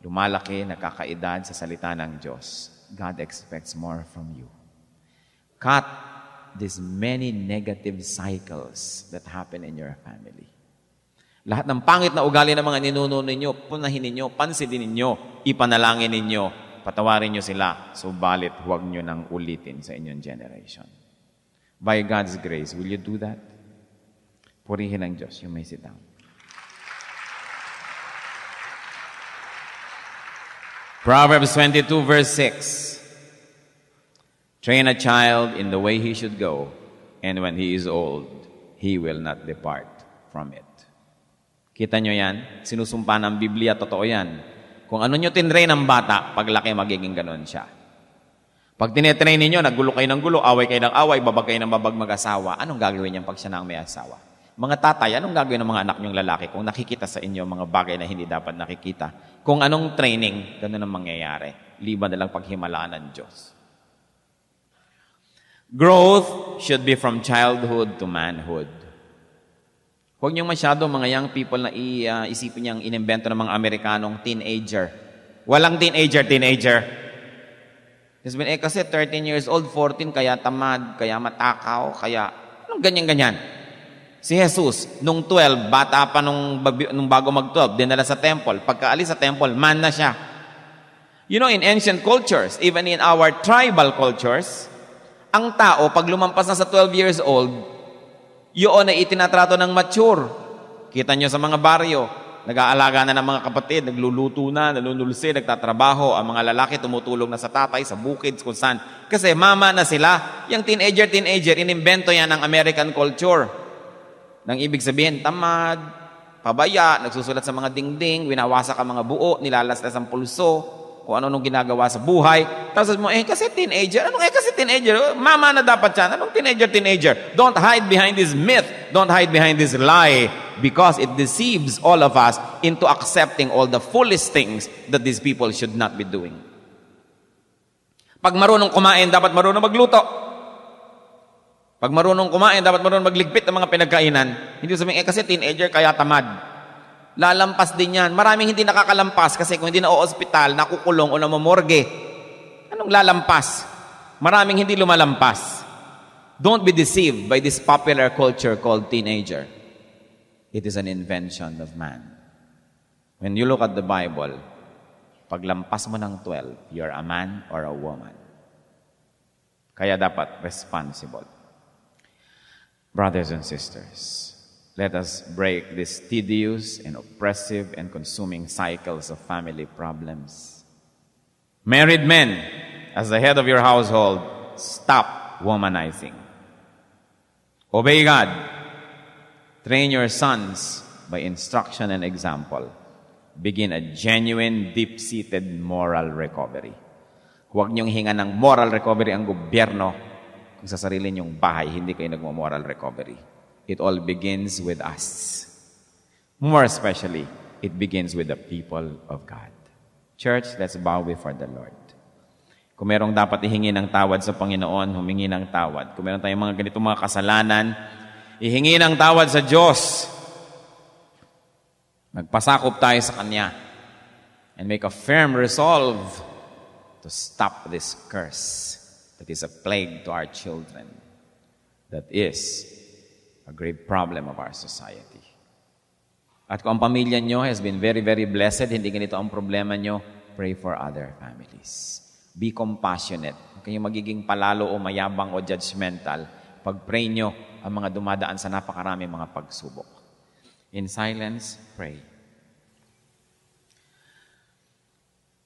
Speaker 2: lumalaki, nakakaedad sa salita ng Diyos, God expects more from you. Cut these many negative cycles that happen in your family. Lahat ng pangit na ugali ng mga ninuno ninyo, punahin ninyo, pansinin ninyo, ipanalangin ninyo, patawarin nyo sila, subalit huwag nyo nang ulitin sa inyong generation. By God's grace, will you do that? Purihin ang Diyos. You may sit down. Proverbs 22 verse 6. Train a child in the way he should go, and when he is old, he will not depart from it. Kita nyo yan? Sinusumpa ng Biblia, totoo yan. Kung ano nyo tinrain ng bata, paglaki magiging ganon siya. Pag tinetrain ninyo, naggulo kayo ng gulo, away kayo ng away, babag kayo ng babag mag-asawa, anong gagawin niyan pag siya na ang may asawa? Mga tatay, anong gagawin ng mga anak niyong lalaki kung nakikita sa inyo mga bagay na hindi dapat nakikita? Kung anong training, ganun ang mangyayari. Liban na lang paghimalaan ng Diyos. Growth should be from childhood to manhood. Huwag niyong masyado mga young people na isipin niyang inimbento ng mga Amerikanong teenager. Walang teenager. Kasi 13 years old, 14, kaya tamad, kaya matakaw, kaya anong ganyan-ganyan. Si Jesus, nung 12, bata pa nung bago mag-12, dinala sa temple. Pagkaalis sa temple, man na siya. You know, in ancient cultures, even in our tribal cultures, ang tao, pag lumampas na sa 12 years old, yun ay itinatrato ng mature. Kita nyo sa mga baryo, nag-aalaga na ng mga kapatid, nagluluto na, nanunulsi, nagtatrabaho, ang mga lalaki tumutulong na sa tatay, sa bukid, kung saan. Kasi mama na sila. Yung teenager, inimbento yan ng American culture. Nang ibig sabihin, tamad, pabaya, nagsusulat sa mga dingding, winawasak ang mga buo, nilalaslas ang pulso, kung ano-anong ginagawa sa buhay. Tapos mo, kasi teenager. Anong kasi teenager? Mama na dapat yan. Anong teenager? Don't hide behind this myth. Don't hide behind this lie. Because it deceives all of us into accepting all the foolish things that these people should not be doing. Pag marunong kumain, dapat marunong magluto. Pag marunong kumain, dapat marunong magligpit ng mga pinagkainan. Hindi sabihin, kasi teenager, kaya tamad. Lalampas din yan. Maraming hindi nakakalampas kasi kung hindi na ospital, nakukulong o namomorgue. Anong lalampas? Maraming hindi lumalampas. Don't be deceived by this popular culture called teenager. It is an invention of man. When you look at the Bible, paglampas mo ng 12, you're a man or a woman. Kaya dapat responsible. Brothers and sisters, let us break these tedious and oppressive and consuming cycles of family problems. Married men, as the head of your household, stop womanizing. Obey God. Train your sons by instruction and example. Begin a genuine, deep-seated moral recovery. Huwag niyong hinga ng moral recovery ang gobyerno kung sa sarili niyong bahay, hindi kayo nagmo-moral recovery. It all begins with us. More especially, it begins with the people of God. Church, let's bow before the Lord. Kung merong dapat ihingi ng tawad sa Panginoon, humingi ng tawad. Kung meron tayong mga ganitong mga kasalanan, ihingi ng tawad sa Diyos. Magpasakop tayo sa Kanya and make a firm resolve to stop this curse that is a plague to our children, that is a grave problem of our society. At kung ang pamilya nyo has been very, very blessed, hindi ganito ang problema nyo, pray for other families. Be compassionate. Huwag kayong magiging palalo o mayabang o judgmental. Pag-pray nyo ang mga dumadaan sa napakarami mga pagsubok. In silence, pray.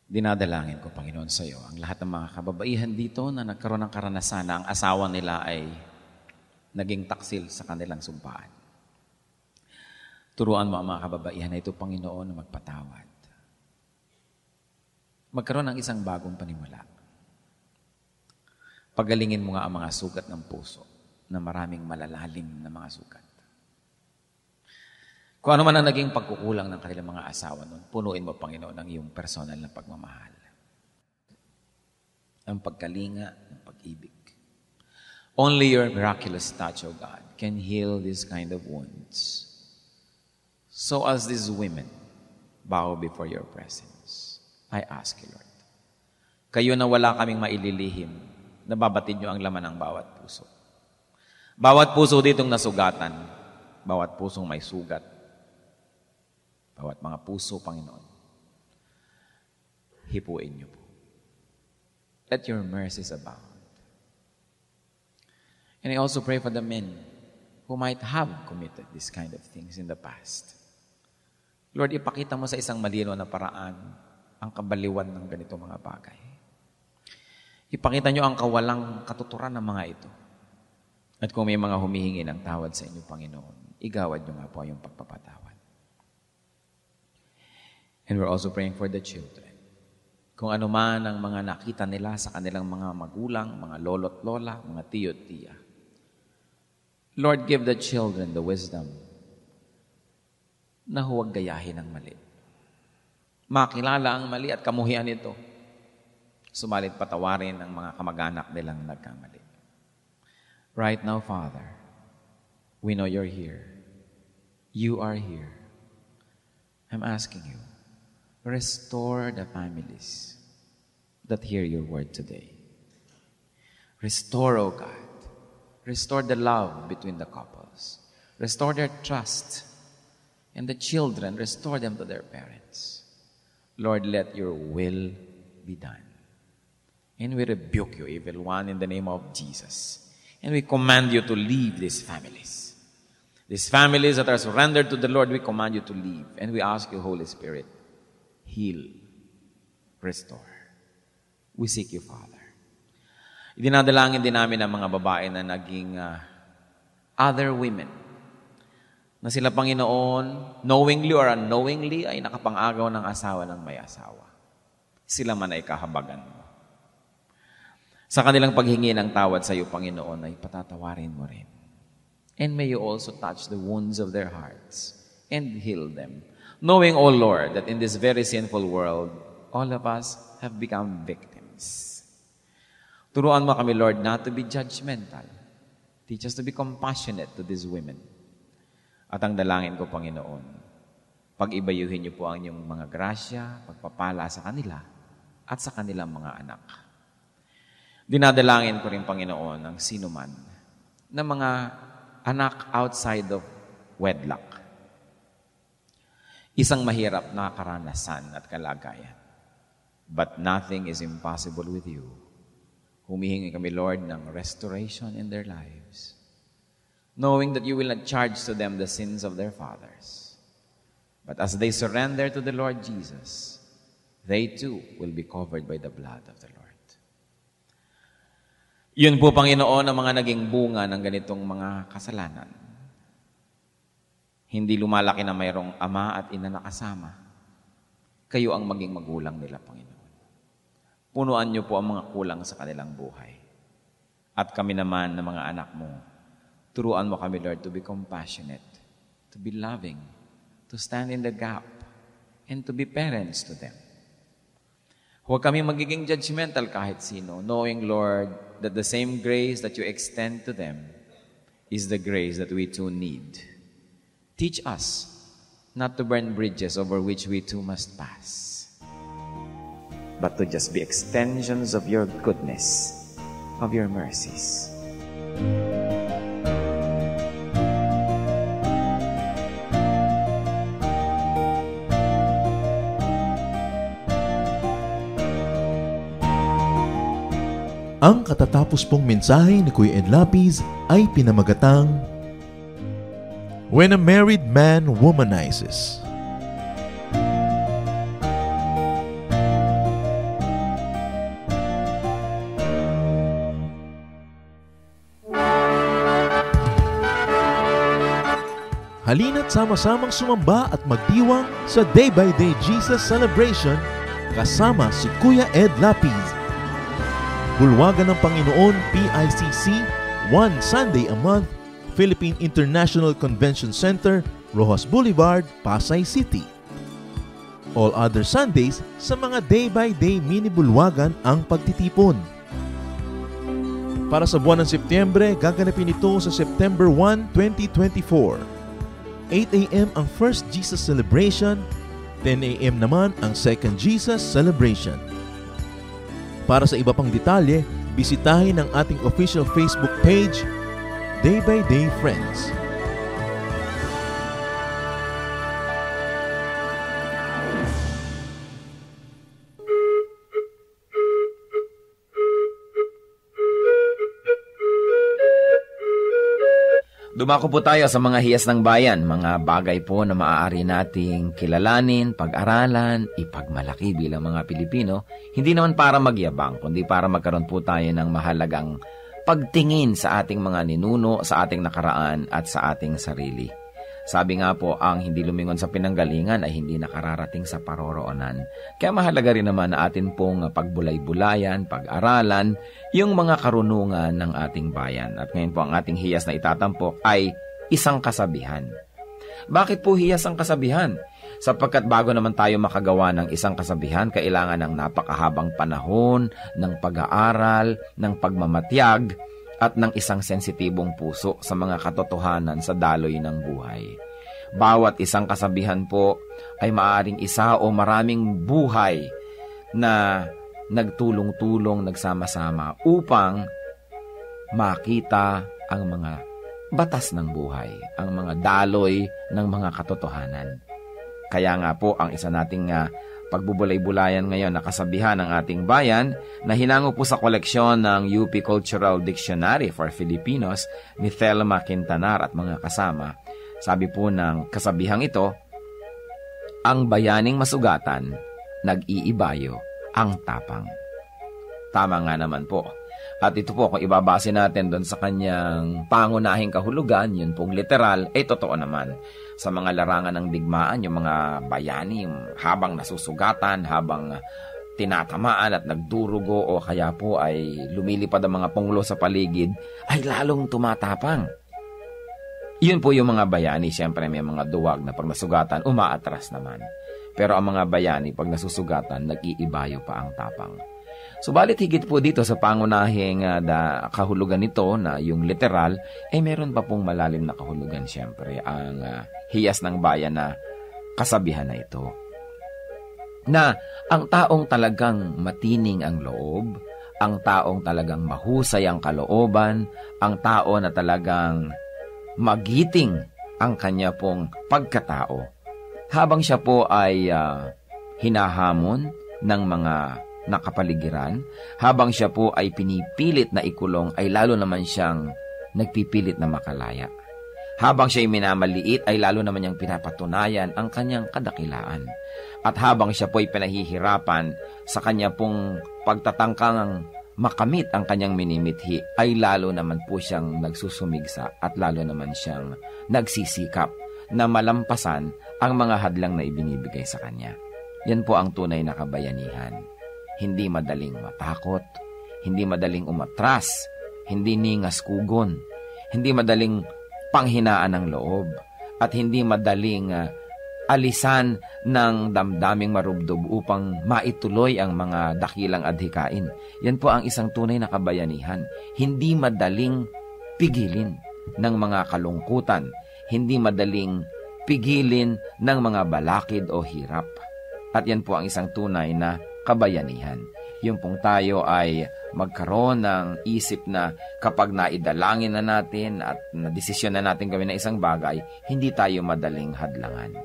Speaker 2: Dinadalangin ko, Panginoon, sa iyo ang lahat ng mga kababaihan dito na nagkaroon ng karanasan na ang asawa nila ay naging taksil sa kanilang sumpaan. Turuan mo ang mga kababaihan na ito, Panginoon, na magpatawad. Magkaroon ng isang bagong panimula. Pagalingin mo nga ang mga sugat ng puso na maraming malalalim na mga sugat. Kung ano man ang naging pagkukulang ng kanilang mga asawa noon, punuin mo, Panginoon, ang iyong personal na pagmamahal. Ang pagkalinga, ang pag-ibig. Only your miraculous touch, O God, can heal this kind of wounds. So as these women bow before your presence, I ask you, Lord, kayo na wala kaming maililihim, nababatid nyo ang laman ng bawat puso. Bawat puso ditong nasugatan, bawat pusong may sugat, bawat mga puso, Panginoon, hipuin niyo po. Let your mercies abound. And I also pray for the men who might have committed this kind of things in the past. Lord, ipakita mo sa isang malinaw na paraan ang kabaliwan ng ganito mga bagay. Ipakita niyo ang kawalang katuturan ng mga ito. At kung may mga humihingi ng tawad sa inyo, Panginoon, igawad niyo nga po yung pagpapatawad. And we're also praying for the children. Kung ano man ang mga nakita nila sa kanilang mga magulang, mga lolo't lola, mga tiyo't tiya. Lord, give the children the wisdom na huwag gayahin ang mali. Makilala ang mali at kamuhian ito. Sumalit patawarin ang mga kamag-anak nilang nagkamali. Right now, Father, we know you're here. You are here. I'm asking you, restore the families that hear your word today. Restore, O God. Restore the love between the couples. Restore their trust. And the children, restore them to their parents. Lord, let your will be done. And we rebuke you, evil one, in the name of Jesus. And we command you to leave these families. These families that are surrendered to the Lord, we command you to leave. And we ask you, Holy Spirit, heal, restore. We seek you, Father. Idinadalangin din namin ang mga babae na naging other women. Na sila, Panginoon, knowingly or unknowingly, ay nakapang-agaw ng asawa ng may asawa. Sila man ay kahabagan mo. Sa kanilang paghingi ng tawad sa iyo, Panginoon, ay patatawarin mo rin. And may you also touch the wounds of their hearts and heal them. Knowing, O Lord, that in this very sinful world, all of us have become victims. Turuan mo kami, Lord, not to be judgmental. Teach us to be compassionate to these women. At ang dalangin ko, Panginoon, pag-ibayuhin niyo po ang inyong mga grasya, pagpapala sa kanila at sa kanilang mga anak. Dinadalangin ko rin, Panginoon, ang sino man na mga anak outside of wedlock. Isang mahirap na karanasan at kalagayan. But nothing is impossible with you. Humihingi kami, Lord, ng restoration in their lives. Knowing that you will not charge to them the sins of their fathers. But as they surrender to the Lord Jesus, they too will be covered by the blood of the Lord. Yun po, Panginoon, ang mga naging bunga ng ganitong mga kasalanan. Hindi lumalaki na mayroong ama at ina na kasama. Kayo ang maging magulang nila, Panginoon. Punuan niyo po ang mga kulang sa kanilang buhay. At kami naman na mga anak mo, turuan mo kami, Lord, to be compassionate, to be loving, to stand in the gap, and to be parents to them. Huwag kami magiging judgmental kahit sino, knowing, Lord, that the same grace that you extend to them is the grace that we too need. Teach us not to burn bridges over which we too must pass, but to just be extensions of your goodness, of your mercies.
Speaker 1: Ang katatapos pong mensahe ni Kuya Ed Lapiz ay pinamagatang When a Married Man Womanizes. Halina't sama-samang sumamba at magdiwang sa Day by Day Jesus Celebration kasama si Kuya Ed Lapiz. Bulwagan ng Panginoon, PICC, one Sunday a month, Philippine International Convention Center, Rojas Boulevard, Pasay City. All other Sundays, sa mga day-by-day mini-bulwagan ang pagtitipon. Para sa buwan ng Setyembre, gaganapin ito sa September 1, 2024. 8 a.m. ang First Jesus Celebration, 10 a.m. naman ang Second Jesus Celebration. Para sa iba pang detalye, bisitahin ang ating official Facebook page, Day by Day Friends.
Speaker 2: Dumako po tayo sa mga hiyas ng bayan, mga bagay po na maaari nating kilalanin, pag-aralan, ipagmalaki bilang mga Pilipino, hindi naman para magyabang, kundi para magkaroon po tayo ng mahalagang pagtingin sa ating mga ninuno, sa ating nakaraan at sa ating sarili. Sabi nga po, ang hindi lumingon sa pinanggalingan ay hindi nakararating sa paroroonan. Kaya mahalaga rin naman na atin pong pagbulay-bulayan, pag-aralan, yung mga karunungan ng ating bayan. At ngayon po ang ating hiyas na itatampok ay isang kasabihan. Bakit po hiyas ang kasabihan? Sapagkat bago naman tayo makagawa ng isang kasabihan, kailangan ng napakahabang panahon, ng pag-aaral, ng pagmamatyag, at ng isang sensitibong puso sa mga katotohanan sa daloy ng buhay. Bawat isang kasabihan po ay maaaring isa o maraming buhay na nagtulong-tulong, nagsama-sama upang makita ang mga batas ng buhay, ang mga daloy ng mga katotohanan. Kaya nga po, ang isa nating pagbubulay-bulayan ngayon na kasabihan ng ating bayan na hinango po sa koleksyon ng UP Cultural Dictionary for Filipinos ni Thelma Quintanar at mga kasama. Sabi po ng kasabihang ito, ang bayaning masugatan, nag-iibayo ang tapang. Tama nga naman po. At ito po, kung ibabase natin doon sa kanyang pangunahing kahulugan, yun pong literal, ay totoo naman. Sa mga larangan ng digmaan, yung mga bayani, yung habang nasusugatan, habang tinatamaan at nagdurugo o kaya po ay lumilipad ang mga punglo sa paligid, ay lalong tumatapang. Yun po yung mga bayani, siyempre may mga duwag na pag nasugatan, umaatras naman. Pero ang mga bayani, pag nasusugatan, nag-iibayo pa ang tapang. Subalit higit po dito sa pangunahing kahulugan nito na yung literal, ay meron pa pong malalim na kahulugan siyempre ang hiyas ng bayan na kasabihan na ito. Na ang taong talagang matining ang loob, ang taong talagang mahusay ang kalooban, ang tao na talagang magiting ang kanya pong pagkatao, habang siya po ay hinahamon ng mga nakapaligiran, habang siya po ay pinipilit na ikulong, ay lalo naman siyang nagpipilit na makalaya. Habang siya ay minamaliit, ay lalo naman niyang pinapatunayan ang kanyang kadakilaan. At habang siya po ay pinahihirapan sa kanya pong pagtatangkang makamit ang kanyang minimithi, ay lalo naman po siyang nagsusumigsa at lalo naman siyang nagsisikap na malampasan ang mga hadlang na ibinibigay sa kanya. Yan po ang tunay na kabayanihan. Hindi madaling matakot, hindi madaling umatras, hindi ningas kugon, hindi madaling panghinaan ng loob, at hindi madaling alisan ng damdaming marubdob upang maituloy ang mga dakilang adhikain. Yan po ang isang tunay na kabayanihan. Hindi madaling pigilin ng mga kalungkutan, hindi madaling pigilin ng mga balakid o hirap. At yan po ang isang tunay na kabayanihan. Yung pong tayo ay magkaroon ng isip na kapag naidalangin na natin at nadesisyon na natin gawin na isang bagay, hindi tayo madaling hadlangan.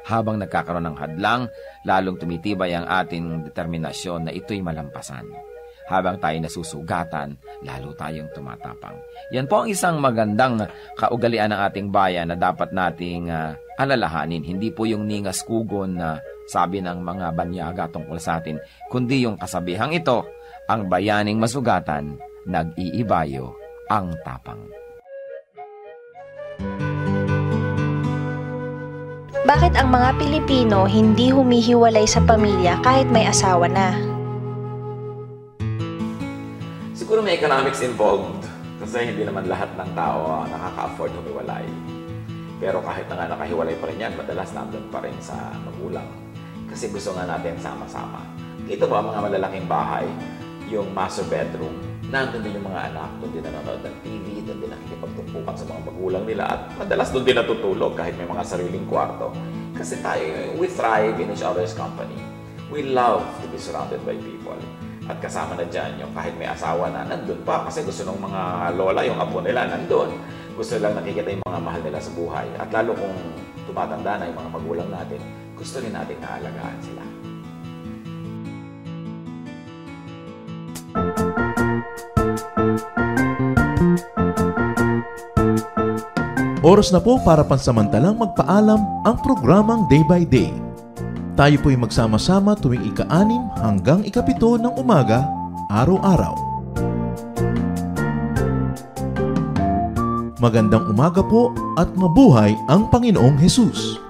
Speaker 2: Habang nagkakaroon ng hadlang, lalong tumitibay ang ating determinasyon na ito'y malampasan. Habang tayo nasusugatan, lalo tayong tumatapang. Yan po ang isang magandang kaugalian ng ating bayan na dapat nating alalahanin. Hindi po yung ningas kugon na sabi ng mga banyaga tungkol sa atin, kundi yung kasabihang ito, ang bayaning masugatan, nag-iibayo ang tapang.
Speaker 3: Bakit ang mga Pilipino hindi humihiwalay sa pamilya kahit may asawa na?
Speaker 2: Siguro may economics involved kasi hindi naman lahat ng tao nakaka-afford humiwalay. Pero kahit na nga nakahiwalay pa rin yan, madalas nandun pa rin sa magulang. Kasi gusto nga natin sama-sama. Ito ba mga malalaking bahay, yung master bedroom, nandun din yung mga anak, doon din nanonood ng TV, doon din nakikipagtumpukan sa mga magulang nila, at madalas doon din natutulog kahit may mga sariling kwarto. Kasi tayo, we thrive in each other's company. We love to be surrounded by people. At kasama na dyan yung kahit may asawa na, nandun pa kasi gusto ng mga lola, yung apo nila, nandun. Gusto lang nakikita yung mga mahal nila sa buhay. At lalo kung tumatanda na yung mga magulang natin, gusto rin natin naalagaan sila.
Speaker 1: Oras na po para pansamantalang magpaalam ang programang Day by Day. Tayo po'y magsama-sama tuwing ika-6 hanggang ika-7 ng umaga, araw-araw. Magandang umaga po at mabuhay ang Panginoong Hesus!